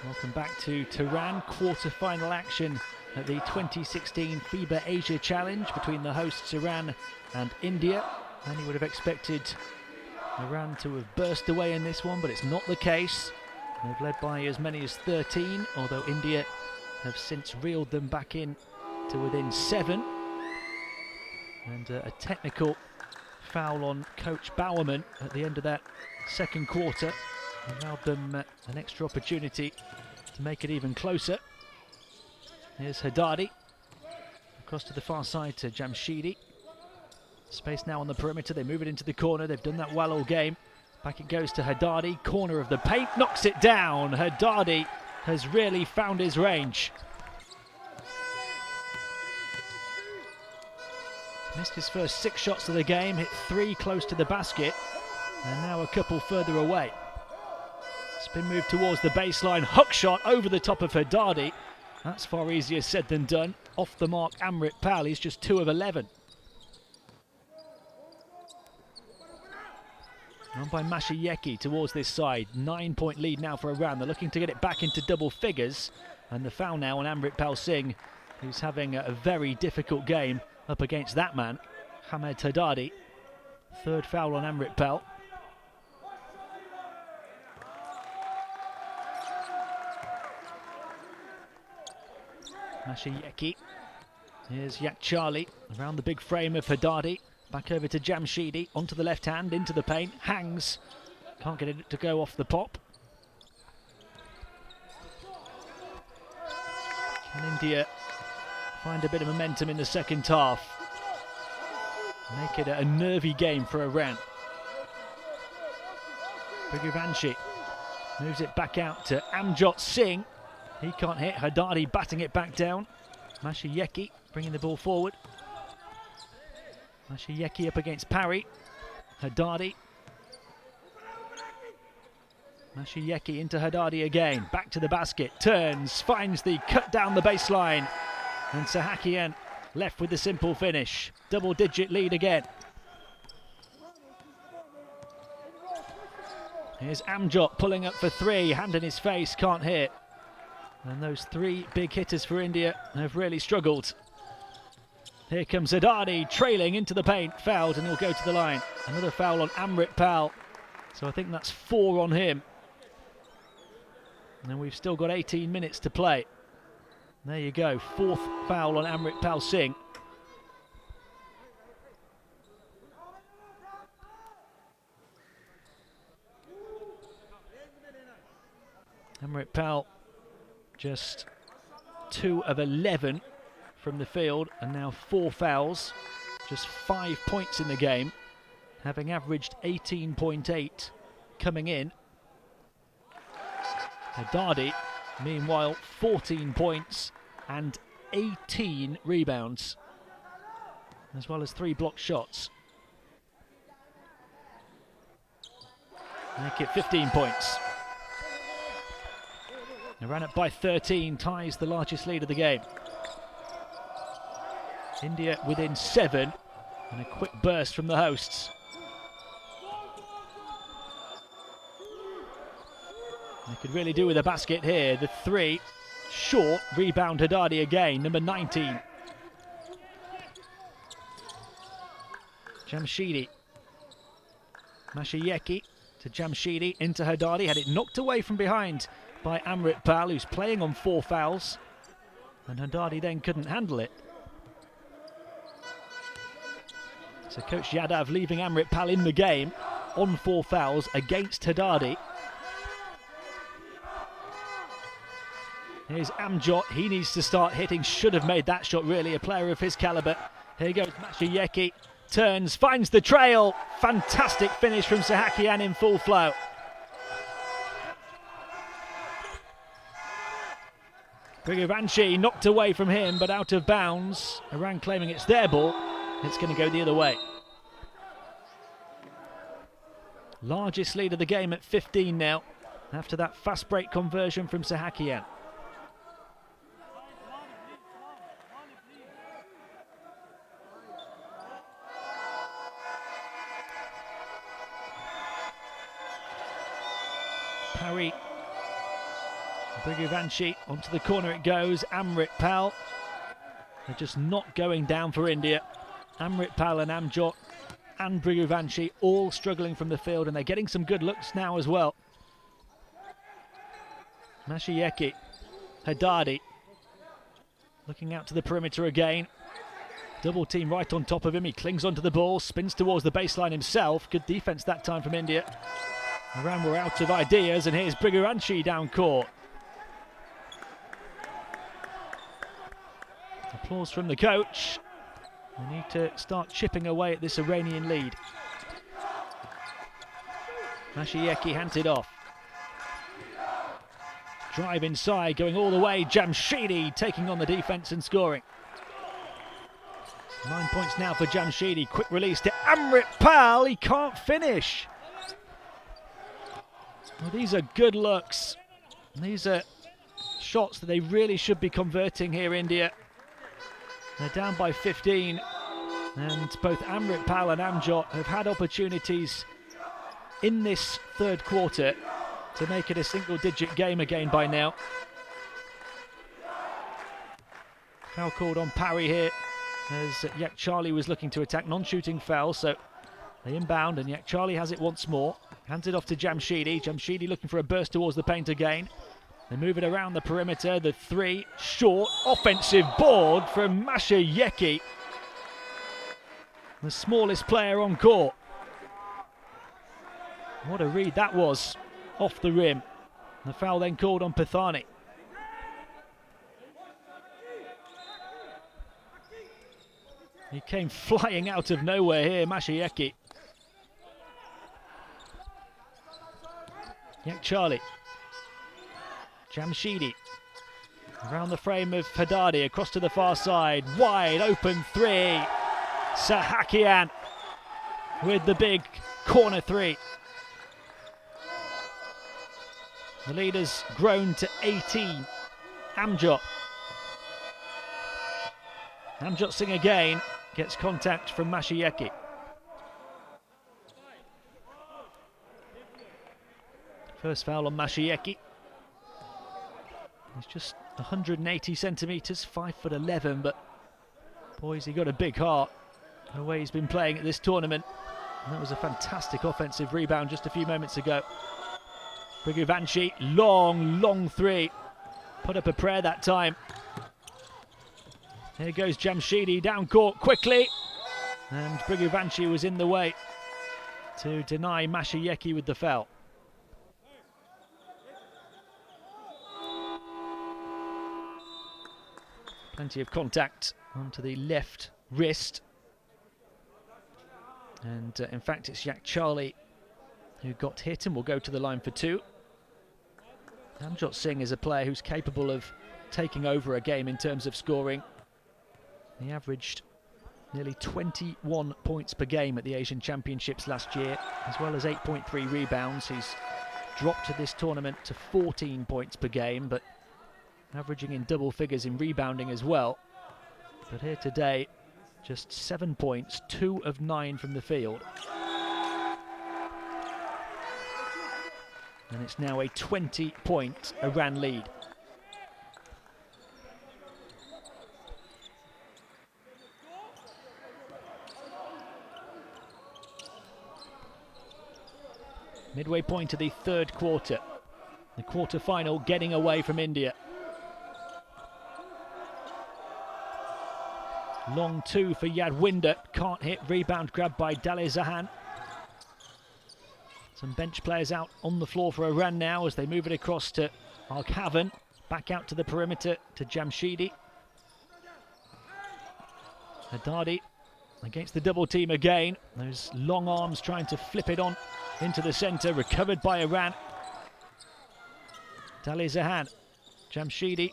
Welcome back to Tehran, quarter-final action at the 2016 FIBA Asia Challenge between the hosts Iran and India. Many would have expected Iran to have burst away in this one, but it's not the case. They've led by as many as 13, although India have since reeled them back in to within 7. And a technical foul on coach Bowerman at the end of that second quarter allowed them an extra opportunity to make it even closer. Here's Haddadi across to the far side to Jamshidi. Space now on the perimeter, they move it into the corner, they've done that well all game. Back it goes to Haddadi, corner of the paint, knocks it down. Haddadi has really found his range. Missed his first 6 shots of the game, hit 3 close to the basket, and now a couple further away. Spin move towards the baseline, hook shot over the top of Haddadi. That's far easier said than done. off the mark Amrit Pal. He's just 2 of 11. On by Mashiyeki towards this side. 9-point lead now for Iran. They're looking to get it back into double figures. And the foul now on Amrit Pal Singh, who's having a very difficult game up against that man, Hamed Haddadi. 3rd foul on Amrit Pal. Mashiyeki. Here's Yak Charlie around the big frame of Haddadi. Back over to Jamshidi, onto the left hand, into the paint, hangs. Can't get it to go off the pop. Can India find a bit of momentum in the second half? Make it a nervy game for Iran. Brigovanshi moves it back out to Amjot Singh. He can't hit. Haddadi batting it back down. Mashiyeki bringing the ball forward. Mashiyeki up against Parry. Haddadi. Mashiyeki into Haddadi again. Back to the basket. Turns. Finds the cut down the baseline. And Sahakian left with the simple finish. Double-digit lead again. Here's Amjot pulling up for 3. Hand in his face. Can't hit. And those 3 big hitters for India have really struggled. Here comes Haddadi trailing into the paint, fouled, and he'll go to the line. Another foul on Amrit Pal. So I think that's 4 on him. And we've still got 18 minutes to play. There you go, 4th foul on Amrit Pal Singh. Amrit Pal just 2 of 11 from the field, and now 4 fouls, just 5 points in the game, having averaged 18.8 coming in. Haddadi, meanwhile, 14 points and 18 rebounds, as well as 3 blocked shots. Make it 15 points. They ran it by 13, ties the largest lead of the game. India within 7, and a quick burst from the hosts. They could really do with a basket here. The 3, short, rebound Haddadi again, number 19. Jamshidi. Mashiyeki to Jamshidi, into Haddadi, had it knocked away from behind by Amrit Pal, who's playing on 4 fouls. And Haddadi then couldn't handle it. So Coach Yadav leaving Amrit Pal in the game on 4 fouls against Haddadi. Here's Amjot. He needs to start hitting. Should have made that shot, really, a player of his calibre. Here goes Mashiyeki. Turns, finds the trail. Fantastic finish from Sahakian in full flow. Brigovanshi knocked away from him, but out of bounds. Iran claiming it's their ball. It's going to go the other way. Largest lead of the game at 15 now, after that fast break conversion from Sahakian. Parry. Brigovanshi onto the corner it goes. Amrit Pal. They're just not going down for India. Amrit Pal and Amjot and Brigovanshi all struggling from the field, and they're getting some good looks now as well. Mashiyeki. Haddadi. Looking out to the perimeter again. Double team right on top of him. He clings onto the ball, spins towards the baseline himself. Good defense that time from India. Iran were out of ideas, and here's Brigovanshi down court. Applause from the coach. They need to start chipping away at this Iranian lead. Mashiyeki handed off. Drive inside, going all the way. Jamshidi taking on the defense and scoring. 9 points now for Jamshidi. Quick release to Amrit Pal. He can't finish. Well, these are good looks. These are shots that they really should be converting here, India. They're down by 15, and both Amritpal and Amjot have had opportunities in this third quarter to make it a single-digit game again by now. Foul called on Parry here, as Yak Charlie was looking to attack. Non-shooting foul, so they inbound, and Yak Charlie has it once more. Hands it off to Jamshidi. Jamshidi looking for a burst towards the paint again. They move it around the perimeter. The three, short, offensive board from Masha Yeki, the smallest player on court. What a read that was, off the rim. The foul then called on Pathani. He came flying out of nowhere here, Masha Yeki. Yak Charlie. Jamshidi. Around the frame of Haddadi, across to the far side. Wide open three. Sahakian with the big corner three. The lead has grown to 18. Amjot. Amjot Singh again. Gets contact from Mashieki. First foul on Mashieki. He's just 180 centimetres, 5'11", but boys, he got a big heart the way he's been playing at this tournament. And that was a fantastic offensive rebound just a few moments ago. Briguvanchi, long three. Put up a prayer that time. Here goes Jamshidi down court quickly. And Briguvanchi was in the way to deny Mashieki with the foul. Plenty of contact onto the left wrist. And in fact, it's Yak Charlie who got hit and will go to the line for two. Amjot Singh is a player who's capable of taking over a game in terms of scoring. He averaged nearly 21 points per game at the Asian Championships last year, as well as 8.3 rebounds. He's dropped to this tournament to 14 points per game, but averaging in double figures in rebounding as well. But here today, just 7 points, 2 of 9 from the field. And it's now a 20-point Iran lead. Midway point of the third quarter. The quarter-final getting away from India. Long two for Yadwinder, can't hit, rebound grabbed by Dale Zahan. Some bench players out on the floor for Iran now as they move it across to Arkhavan. Back out to the perimeter to Jamshidi. Haddadi against the double team again. Those long arms trying to flip it on into the centre, recovered by Iran. Dale Zahan, Jamshidi.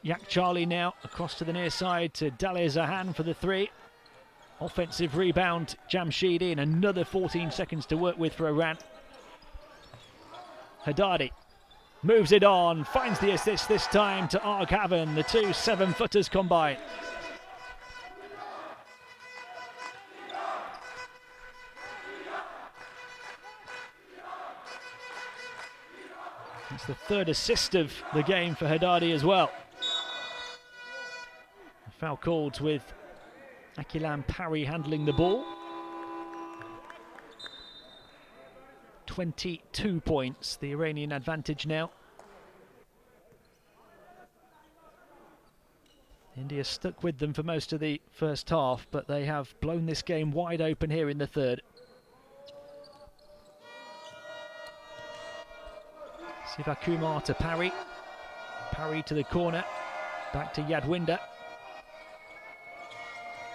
Yak Charlie now across to the near side to Dale Zahan for the three. Offensive rebound, Jamshidi, and another 14 seconds to work with for Iran. Haddadi moves it on, finds the assist this time to Arkhavan. The two 7-footers combine. It's the third assist of the game for Haddadi as well. A foul called with Akilam Parry handling the ball. 22 points, the Iranian advantage now. India stuck with them for most of the first half, but they have blown this game wide open here in the third. Sivakumar to Parry. Parry to the corner. Back to Yadwinder.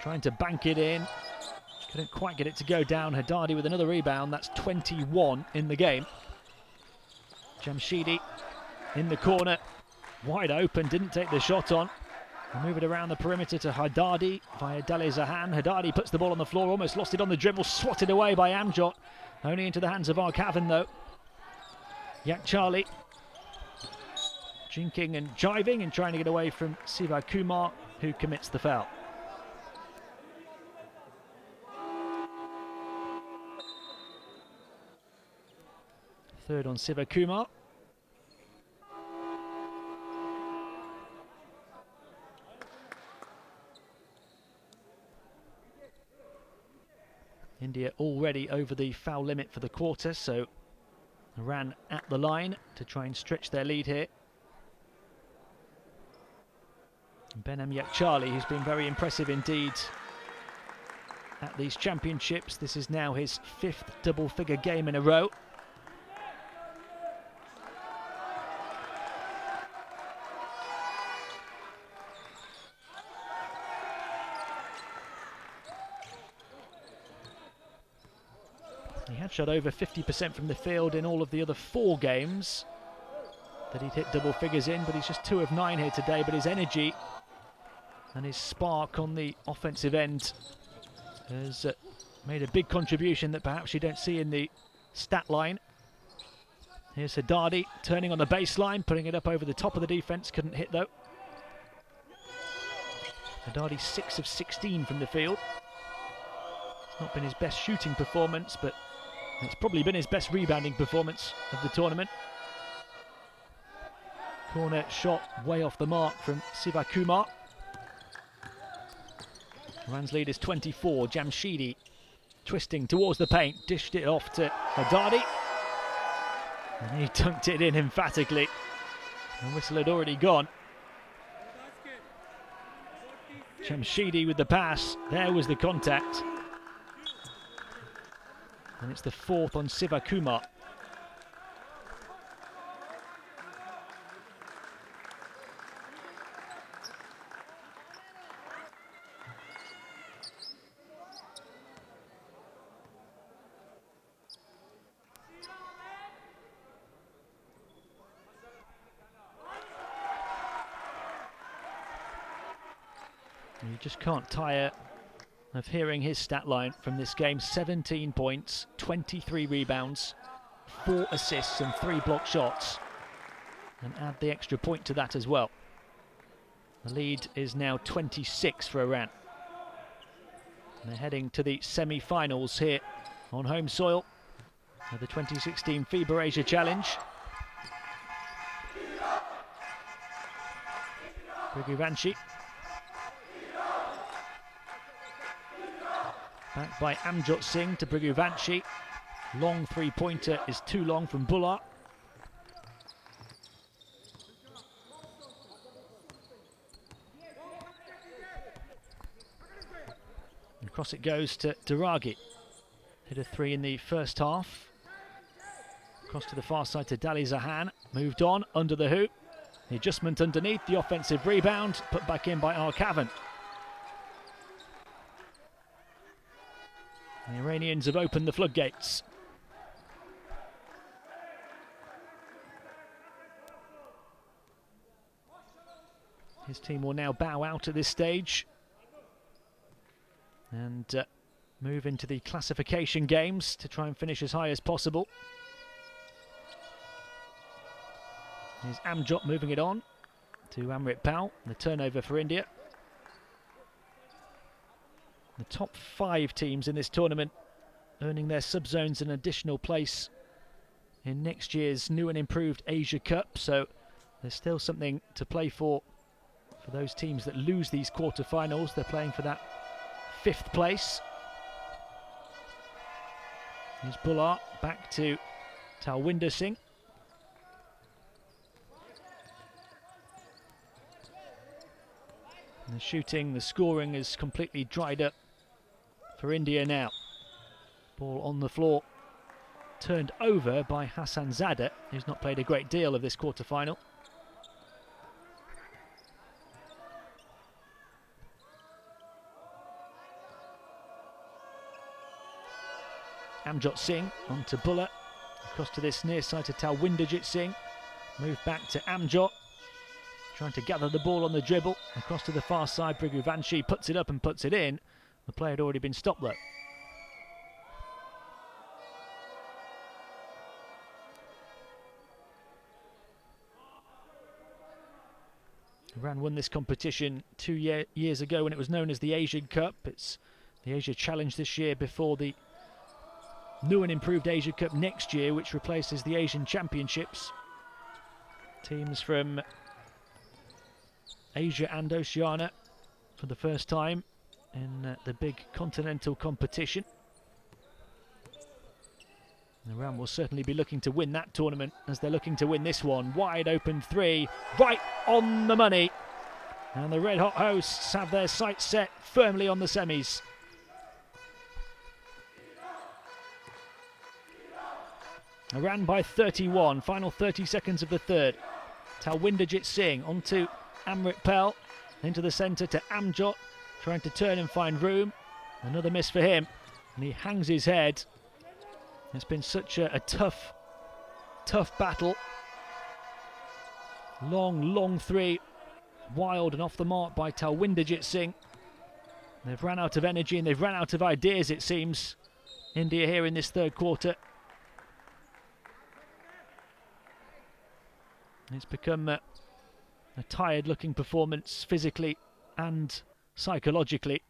Trying to bank it in. Couldn't quite get it to go down. Haddadi with another rebound. That's 21 in the game. Jamshidi in the corner. Wide open. Didn't take the shot on. They move it around the perimeter to Haddadi via Dale Zahan. Haddadi puts the ball on the floor. Almost lost it on the dribble. Swatted away by Amjot. Only into the hands of Arkhavan though. Yak Charlie jinking and jiving and trying to get away from Sivakumar, who commits the foul. Third on Siva Kumar. India already over the foul limit for the quarter, so Iran at the line to try and stretch their lead here. Behnam Yakchali, who's been very impressive indeed at these championships. This is now his 5th double-figure game in a row. He had shot over 50% from the field in all of the other 4 games that he'd hit double figures in, but he's just 2 of 9 here today. But his energy and his spark on the offensive end has made a big contribution that perhaps you don't see in the stat line. Here's Haddadi turning on the baseline, putting it up over the top of the defence, couldn't hit though. Haddadi 6 of 16 from the field. It's not been his best shooting performance, but it's probably been his best rebounding performance of the tournament. Corner shot way off the mark from Siva Kumar. Iran's lead is 24. Jamshidi twisting towards the paint, dished it off to Haddadi, and he dunked it in emphatically. The whistle had already gone. Jamshidi with the pass. There was the contact. And it's the 4th on Siva Kumar. You just can't tire of hearing his stat line from this game. 17 points, 23 rebounds, 4 assists and 3 block shots. And add the extra point to that as well. The lead is now 26 for Iran. And they're heading to the semi-finals here on home soil of the 2016 FIBA Asia Challenge. Briguvanchi. Back by Amjot Singh to Briguvanchi. Long 3-pointer is too long from Bullar. And across it goes to Daragi. Hit a 3 in the first half. Across to the far side to Dali Zahan. Moved on under the hoop. The adjustment underneath, the offensive rebound. Put back in by Arkavan. The Iranians have opened the floodgates. His team will now bow out at this stage and move into the classification games to try and finish as high as possible. Here's Amjot moving it on to Amrit Pal. The turnover for India. The top 5 teams in this tournament earning their subzones an additional place in next year's new and improved Asia Cup, so there's still something to play for those teams that lose these quarterfinals. They're playing for that 5th place. Here's Bullar back to Talwinder Singh. And the shooting, the scoring is completely dried up for India now. Ball on the floor, turned over by Hassan Zadeh, who's not played a great deal of this quarter-final. Amjot Singh onto Bullar, across to this near side to Talwinderjit Singh. Move back to Amjot, trying to gather the ball on the dribble. Across to the far side, Briguvanchi puts it up and puts it in. The play had already been stopped though. Iran won this competition 2 years ago when it was known as the Asian Cup. It's the Asia Challenge this year before the new and improved Asia Cup next year, which replaces the Asian Championships. Teams from Asia and Oceania for the first time in the big continental competition. Iran will certainly be looking to win that tournament as they're looking to win this one. Wide open three, right on the money. And the red hot hosts have their sights set firmly on the semis. Iran by 31, final 30 seconds of the third. Talwinderjit Singh onto Amrit Pel, into the centre to Amjot, trying to turn and find room. Another miss for him, and he hangs his head. It's been such a tough battle. Long three, wild and off the mark by Talwinderjit Singh. They've run out of energy and they've run out of ideas, it seems, India here in this third quarter. It's become a tired-looking performance physically and psychologically.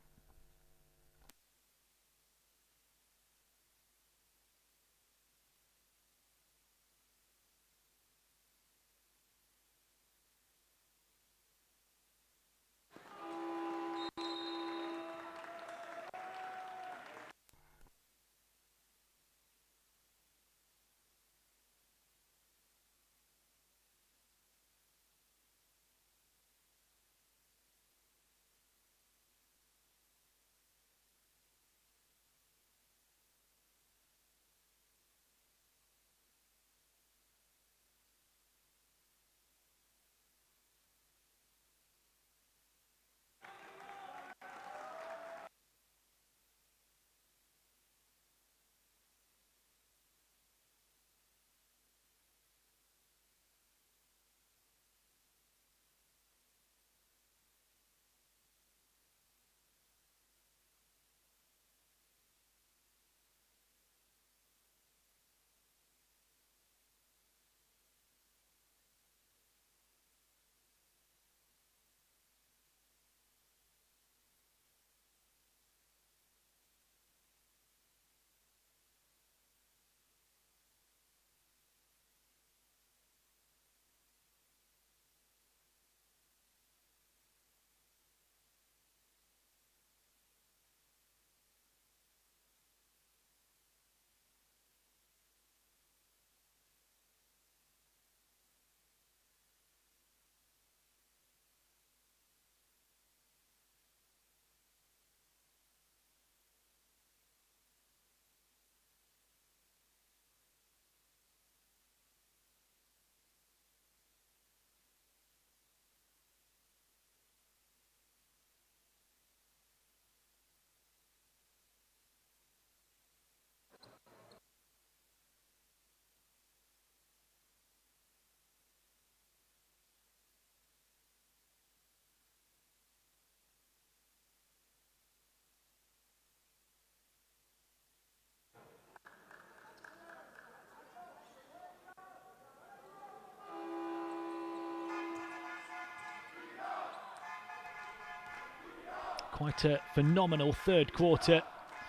Quite a phenomenal third quarter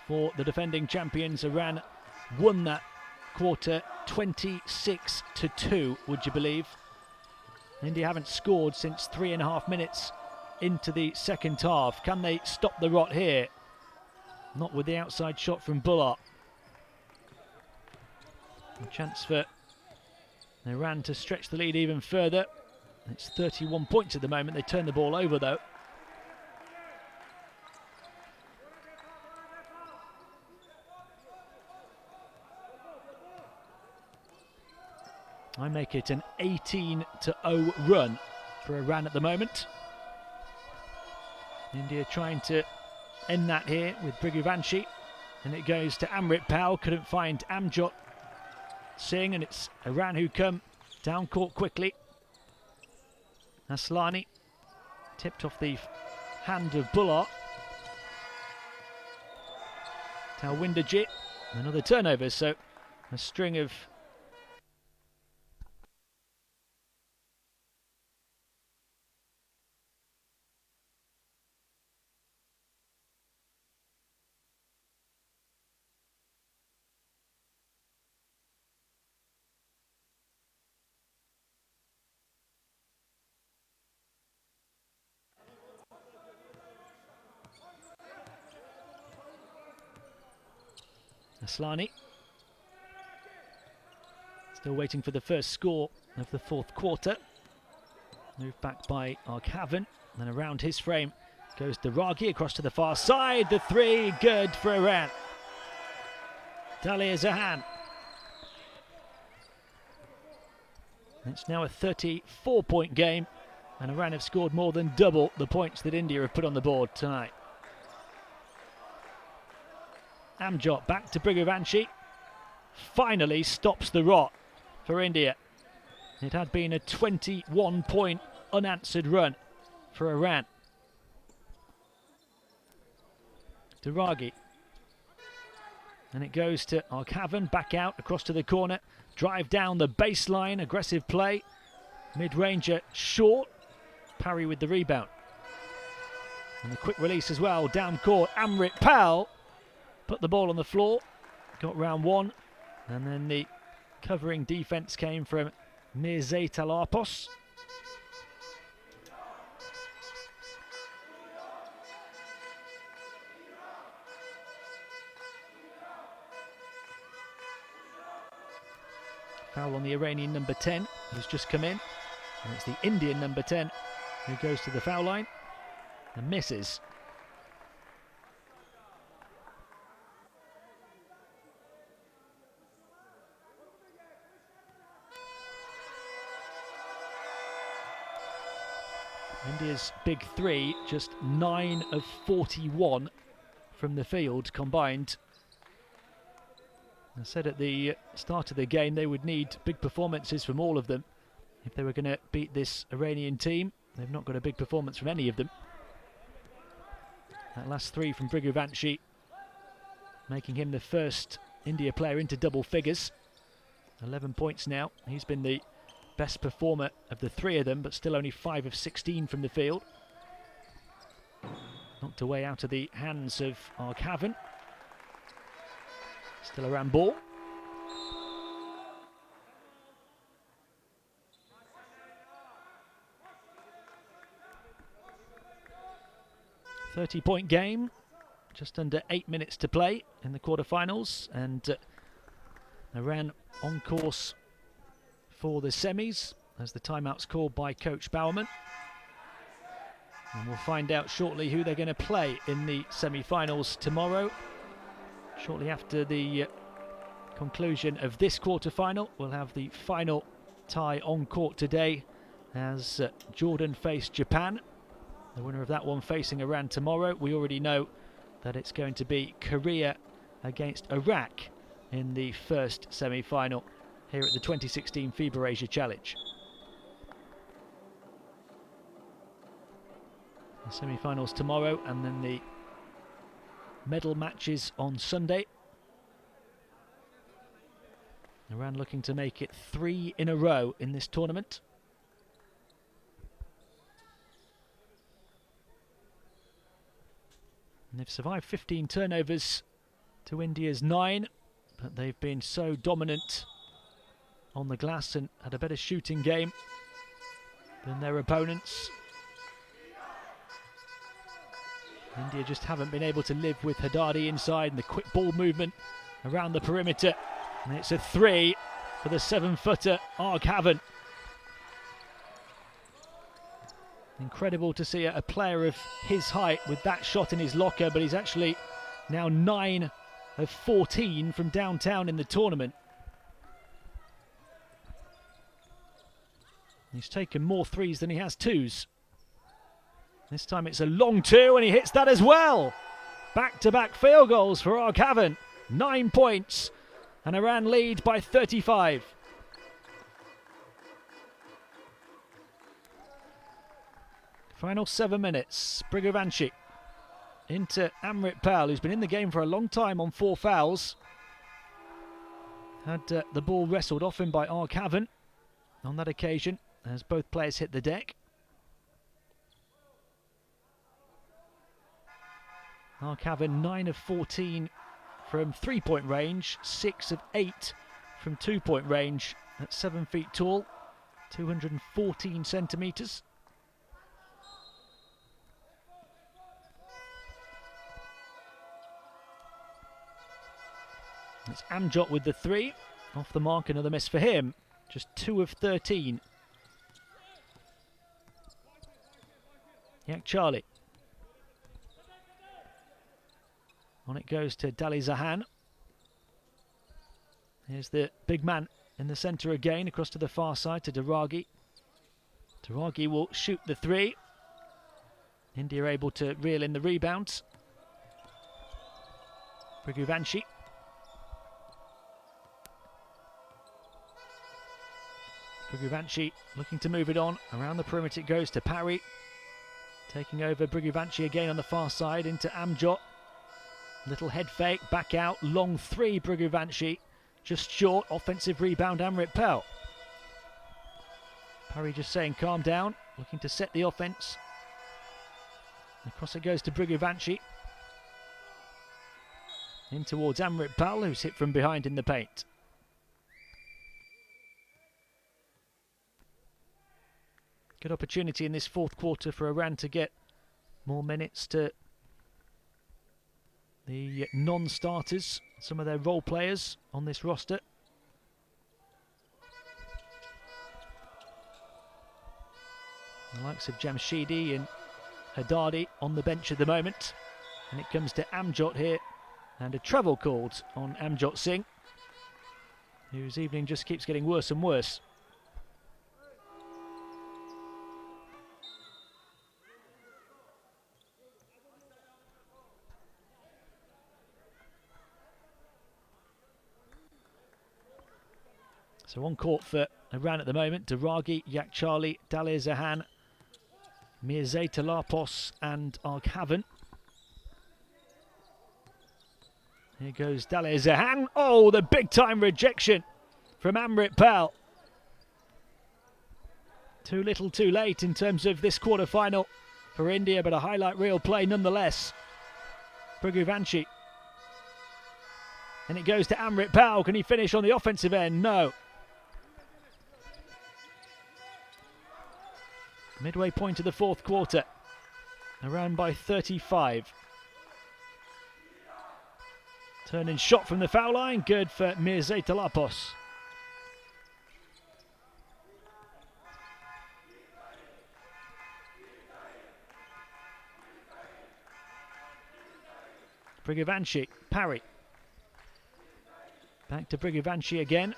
for the defending champions. Iran won that quarter 26-2, would you believe? India haven't scored since 3.5 minutes into the second half. Can they stop the rot here? Not with the outside shot from Bullard. A chance for Iran to stretch the lead even further. It's 31 points at the moment. They turn the ball over though. I make it an 18-0 run for Iran at the moment. India trying to end that here with Brighuvanshi. And it goes to Amrit Pal. Couldn't find Amjot Singh, and it's Iran who come down court quickly. Aslani tipped off the hand of Bullard. Talwinderjit, another turnover, so a string of Aslani. Still waiting for the first score of the fourth quarter. Moved back by Arkhavan. Then around his frame goes Daragi across to the far side. The three, good for Iran. Dalia Zahan. It's now a 34-point game, and Iran have scored more than double the points that India have put on the board tonight. Amjot back to Brigovanshi. Finally stops the rot for India. It had been a 21-point unanswered run for Iran. Daragi. And it goes to Arkhavan, back out, across to the corner. Drive down the baseline, aggressive play. Mid-ranger short. Parry with the rebound. And the quick release as well, down court. Amrit Pal put the ball on the floor. Got round one. And then the covering defence came from Mirzay Talarpos. Foul on the Iranian number 10, who's just come in. And it's the Indian number 10 who goes to the foul line and misses. India's big three, just 9 of 41 from the field combined. I said at the start of the game they would need big performances from all of them if they were going to beat this Iranian team. They've not got a big performance from any of them. That last three from Brigovanshi, making him the first India player into double figures. 11 points now. He's been the best performer of the three of them, but still only 5 of 16 from the field. Knocked away out of the hands of Arkhavan. Still around ball. .30-point game. Just under 8 minutes to play in the quarterfinals, and Iran on course for the semis as the timeout's called by Coach Bowerman. And we'll find out shortly who they're going to play in the semi-finals tomorrow. Shortly after the conclusion of this quarter-final, we'll have the final tie on court today as Jordan face Japan. The winner of that one facing Iran tomorrow. We already know that it's going to be Korea against Iraq in the first semi-final here at the 2016 FIBA Asia Challenge. The semi-finals tomorrow, and then the medal matches on Sunday. Iran looking to make it 3 in a row in this tournament. And they've survived 15 turnovers to India's 9, but they've been so dominant on the glass and had a better shooting game than their opponents. India just haven't been able to live with Haddadi inside and the quick ball movement around the perimeter. And it's a 3 for the 7-footer Arkhavan. Incredible to see a player of his height with that shot in his locker, but he's actually now 9 of 14 from downtown in the tournament. He's taken more threes than he has twos. This time it's a long 2 and he hits that as well. Back-to-back field goals for Arkhavan. 9 points and Iran lead by 35. Final 7 minutes. Brigovanshi into Amrit Pal, who's been in the game for a long time on 4 fouls. Had the ball wrestled off him by Arkhavan on that occasion as both players hit the deck. Arkhavan 9 of 14 from 3-point range, 6 of 8 from 2-point range at 7 feet tall, 214 centimetres. It's Amjot with the 3. Off the mark, another miss for him. Just 2 of 13. Yak Charlie. On it goes to Dali Zahan. Here's the big man in the centre again, across to the far side to Daragi. Daragi will shoot the 3. India able to reel in the rebounds. Briguvanchi. Briguvanchi looking to move it on. Around the perimeter it goes to Parry. Taking over Briguvanchi again on the far side into Amjot. Little head fake, back out, long 3 Briguvanchi. Just short, offensive rebound Amrit Pal. Parry just saying calm down, looking to set the offense. Across it goes to Briguvanchi. In towards Amrit Pal, who's hit from behind in the paint. Good opportunity in this fourth quarter for Iran to get more minutes to the non-starters, some of their role players on this roster. The likes of Jamshidi and Haddadi on the bench at the moment. And it comes to Amjot here, and a travel called on Amjot Singh, whose evening just keeps getting worse and worse. So on court for Iran at the moment, Daragi, Yak Charlie, Dalir Zahan, Mirzay Talapos and Arghavan. Here goes Dalir Zahan. Oh, the big time rejection from Amrit Pal. Too little too late in terms of this quarter-final for India, but a highlight reel play nonetheless. Briguvanchi. And it goes to Amrit Pal. Can he finish on the offensive end? No. Midway point of the fourth quarter. Iran by 35. Turn and shot from the foul line. Good for Mirzay Talapos. Briguvanchi, Parry. Back to Briguvanchi again.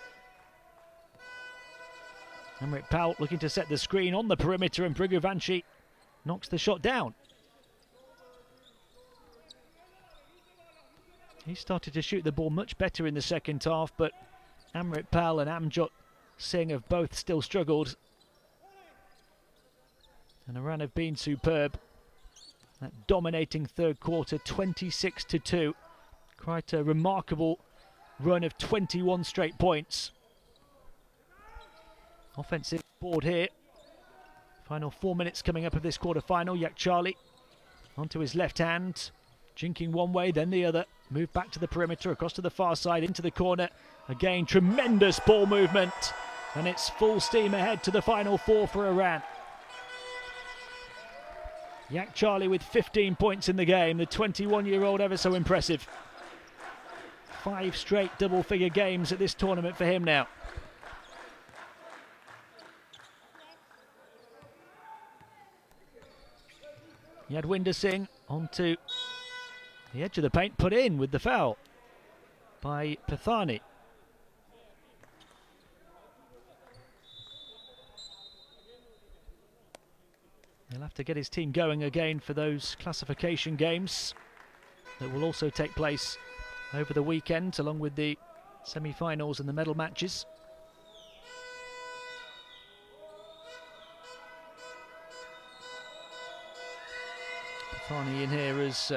Amrit Pal looking to set the screen on the perimeter, and Briguvanchi knocks the shot down. He started to shoot the ball much better in the second half, but Amrit Pal and Amjot Singh have both still struggled. And Iran have been superb. That dominating third quarter, 26-2. Quite a remarkable run of 21 straight points. Offensive board here. Final 4 minutes coming up of this quarter-final. Yak Charlie onto his left hand. Jinking one way, then the other. Move back to the perimeter, across to the far side, into the corner. Again, tremendous ball movement. And it's full steam ahead to the final 4 for Iran. Yak Charlie with 15 points in the game. The 21-year-old ever so impressive. 5 straight double-figure games at this tournament for him now. Yadwinder Singh onto the edge of the paint, put in with the foul by Pathani. He'll have to get his team going again for those classification games that will also take place over the weekend, along with the semi-finals and the medal matches. Pathani in here has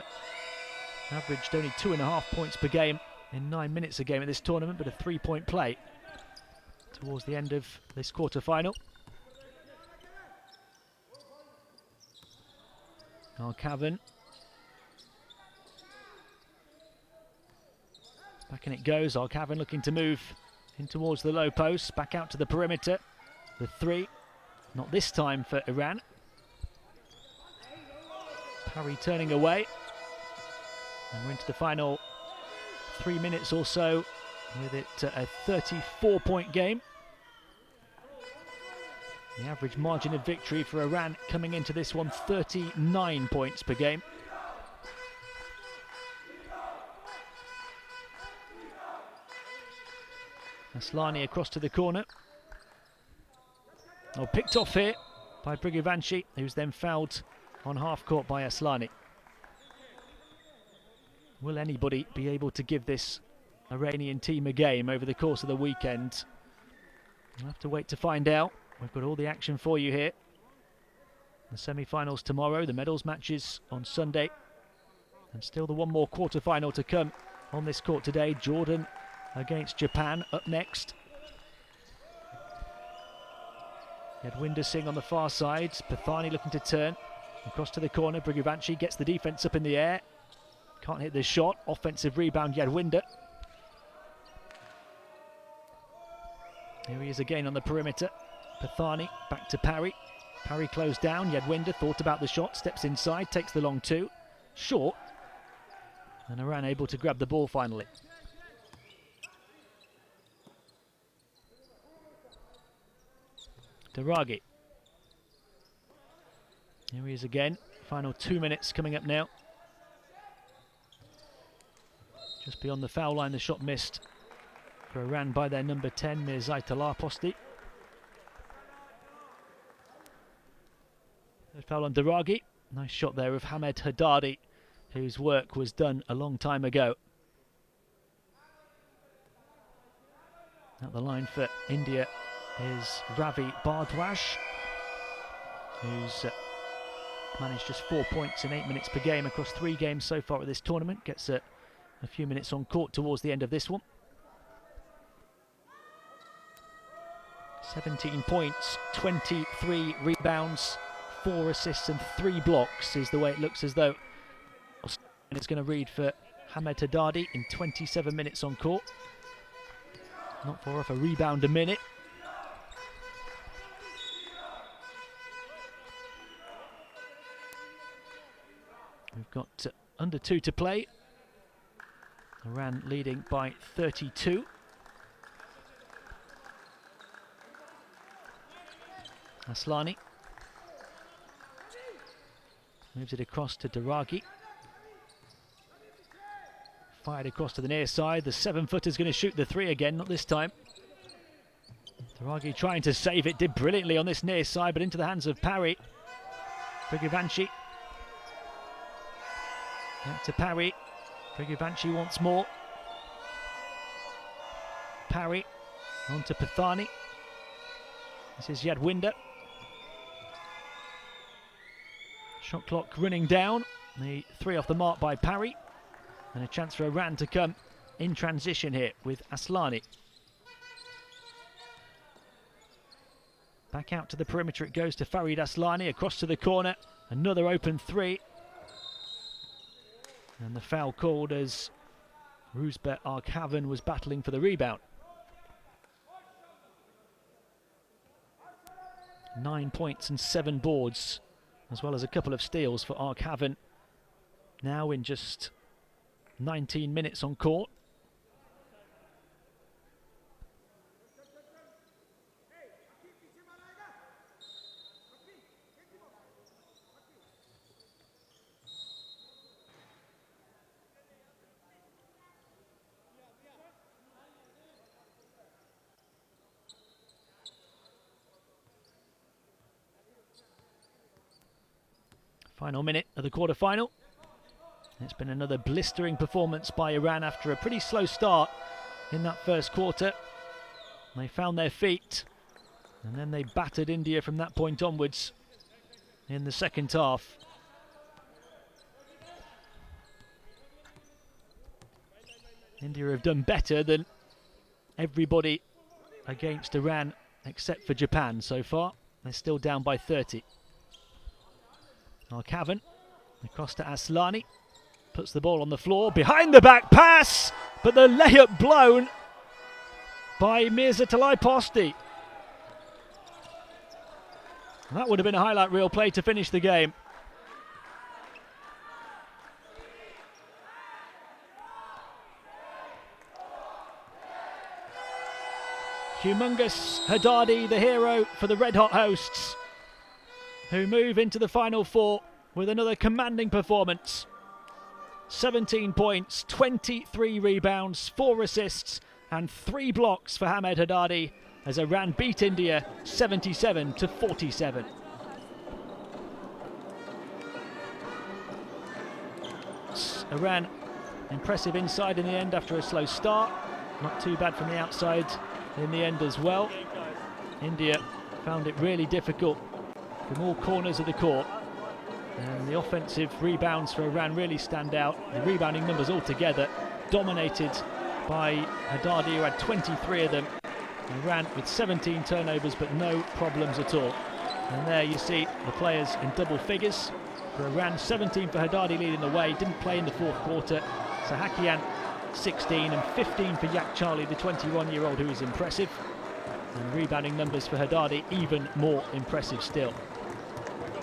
averaged only 2.5 points per game in 9 minutes a game at this tournament, but a 3-point play towards the end of this quarter-final. Arghavan. Back in it goes. Arghavan looking to move in towards the low post. Back out to the perimeter. The 3. Not this time for Iran. Parry turning away. And we're into the final 3 minutes or so with it a 34-point game. The average margin of victory for Iran coming into this one, 39 points per game. Aslani across to the corner. Oh, picked off here by Brigivanchi, who's then fouled on half court by Aslani. Will anybody be able to give this Iranian team a game over the course of the weekend? We'll have to wait to find out. We've got all the action for you here. The semi-finals tomorrow, the medals matches on Sunday, and still the one more quarter-final to come on this court today. Jordan against Japan up next. Yadwinder Singh on the far side. Pathani looking to turn across to the corner. Brigivanchi gets the defense up in the air. Can't hit the shot. Offensive rebound, Yadwinder. Here he is again on the perimeter. Pathani back to Parry. Parry closed down. Yadwinder thought about the shot, steps inside, takes the long two. Short. And Iran able to grab the ball finally. Daragi. Here he is again. Final 2 minutes coming up now. Just beyond the foul line, the shot missed for Iran by their number 10, Mirzai Talarposti. Third foul on Daragi. Nice shot there of Hamed Haddadi, whose work was done a long time ago. At the line for India is Ravi Bhardwaj, who's managed just 4 points in 8 minutes per game across 3 games so far at this tournament. Gets a few minutes on court towards the end of this one. 17 points, 23 rebounds, 4 assists and 3 blocks is the way it looks as though it's going to read for Hamed Haddadi in 27 minutes on court. Not far off a rebound a minute. We've got under 2 to play. Iran leading by 32. Aslani moves it across to Daragi. Fired across to the near side. The 7-footer's going to shoot the 3 again, not this time. Daragi trying to save it, did brilliantly on this near side, but into the hands of Parry. Brigivanchi. Back to Parry. Brigivanchi wants more. Parry on to Pathani. This is Yadwinder. Shot clock running down. The 3 off the mark by Parry. And a chance for Iran to come in transition here with Aslani. Back out to the perimeter it goes to Farid Aslani. Across to the corner. Another open 3. And the foul called as Rouzbeh Arkhavan was battling for the rebound. 9 points and 7 boards, as well as a couple of steals for Arkhavan. Now in just 19 minutes on court. Final minute of the quarter-final. It's been another blistering performance by Iran after a pretty slow start in that first quarter. They found their feet and then they battered India from that point onwards in the second half. India have done better than everybody against Iran except for Japan so far. They're still down by 30. Arkhavan across to Aslani, puts the ball on the floor, behind the back pass, but the layup blown by Mirza Talayposti. That would have been a highlight reel play to finish the game. Humongous Haddadi, the hero for the red-hot hosts, who move into the final four with another commanding performance. 17 points, 23 rebounds, 4 assists and 3 blocks for Hamed Haddadi as Iran beat India 77-47. Iran impressive inside in the end after a slow start. Not too bad from the outside in the end as well. India found it really difficult from all corners of the court. And the offensive rebounds for Iran really stand out. The rebounding numbers altogether dominated by Haddadi, who had 23 of them. Iran with 17 turnovers but no problems at all. And there you see the players in double figures. For Iran, 17 for Haddadi leading the way, didn't play in the fourth quarter. Sahakian 16 and 15 for Yak Charlie, the 21-year-old who is impressive. And rebounding numbers for Haddadi even more impressive still.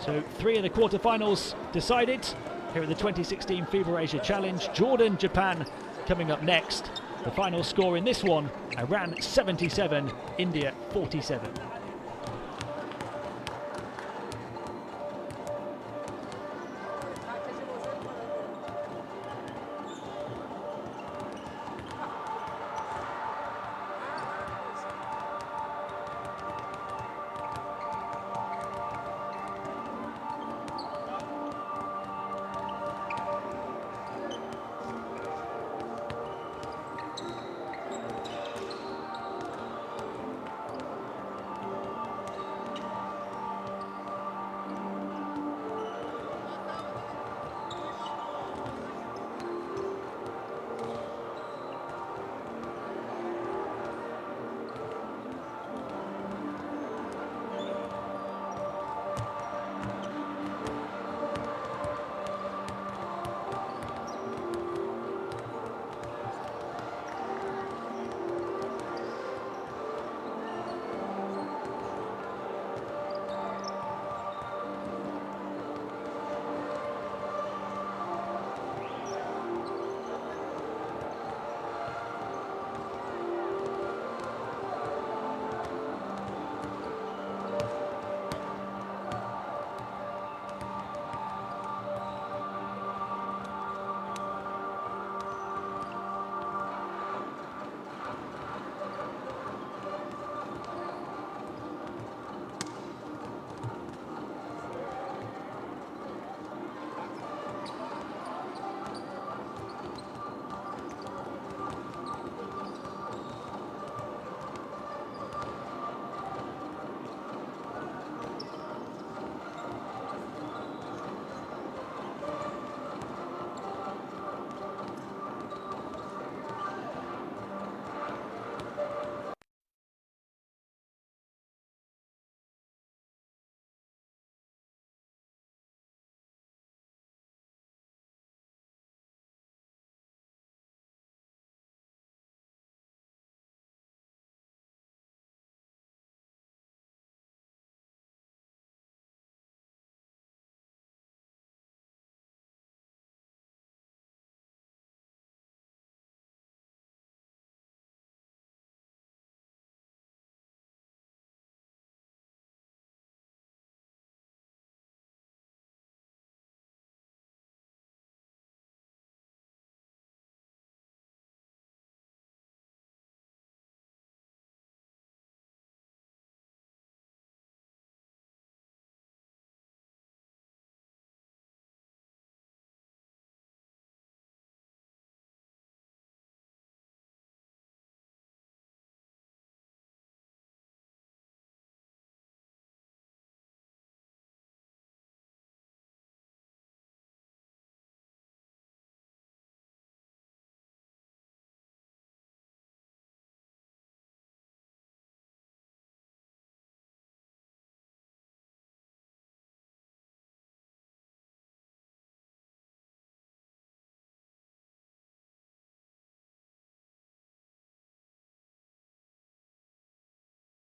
So 3 of the quarterfinals decided here at the 2016 FIBA Asia Challenge. Jordan, Japan coming up next. The final score in this one, Iran 77, India 47.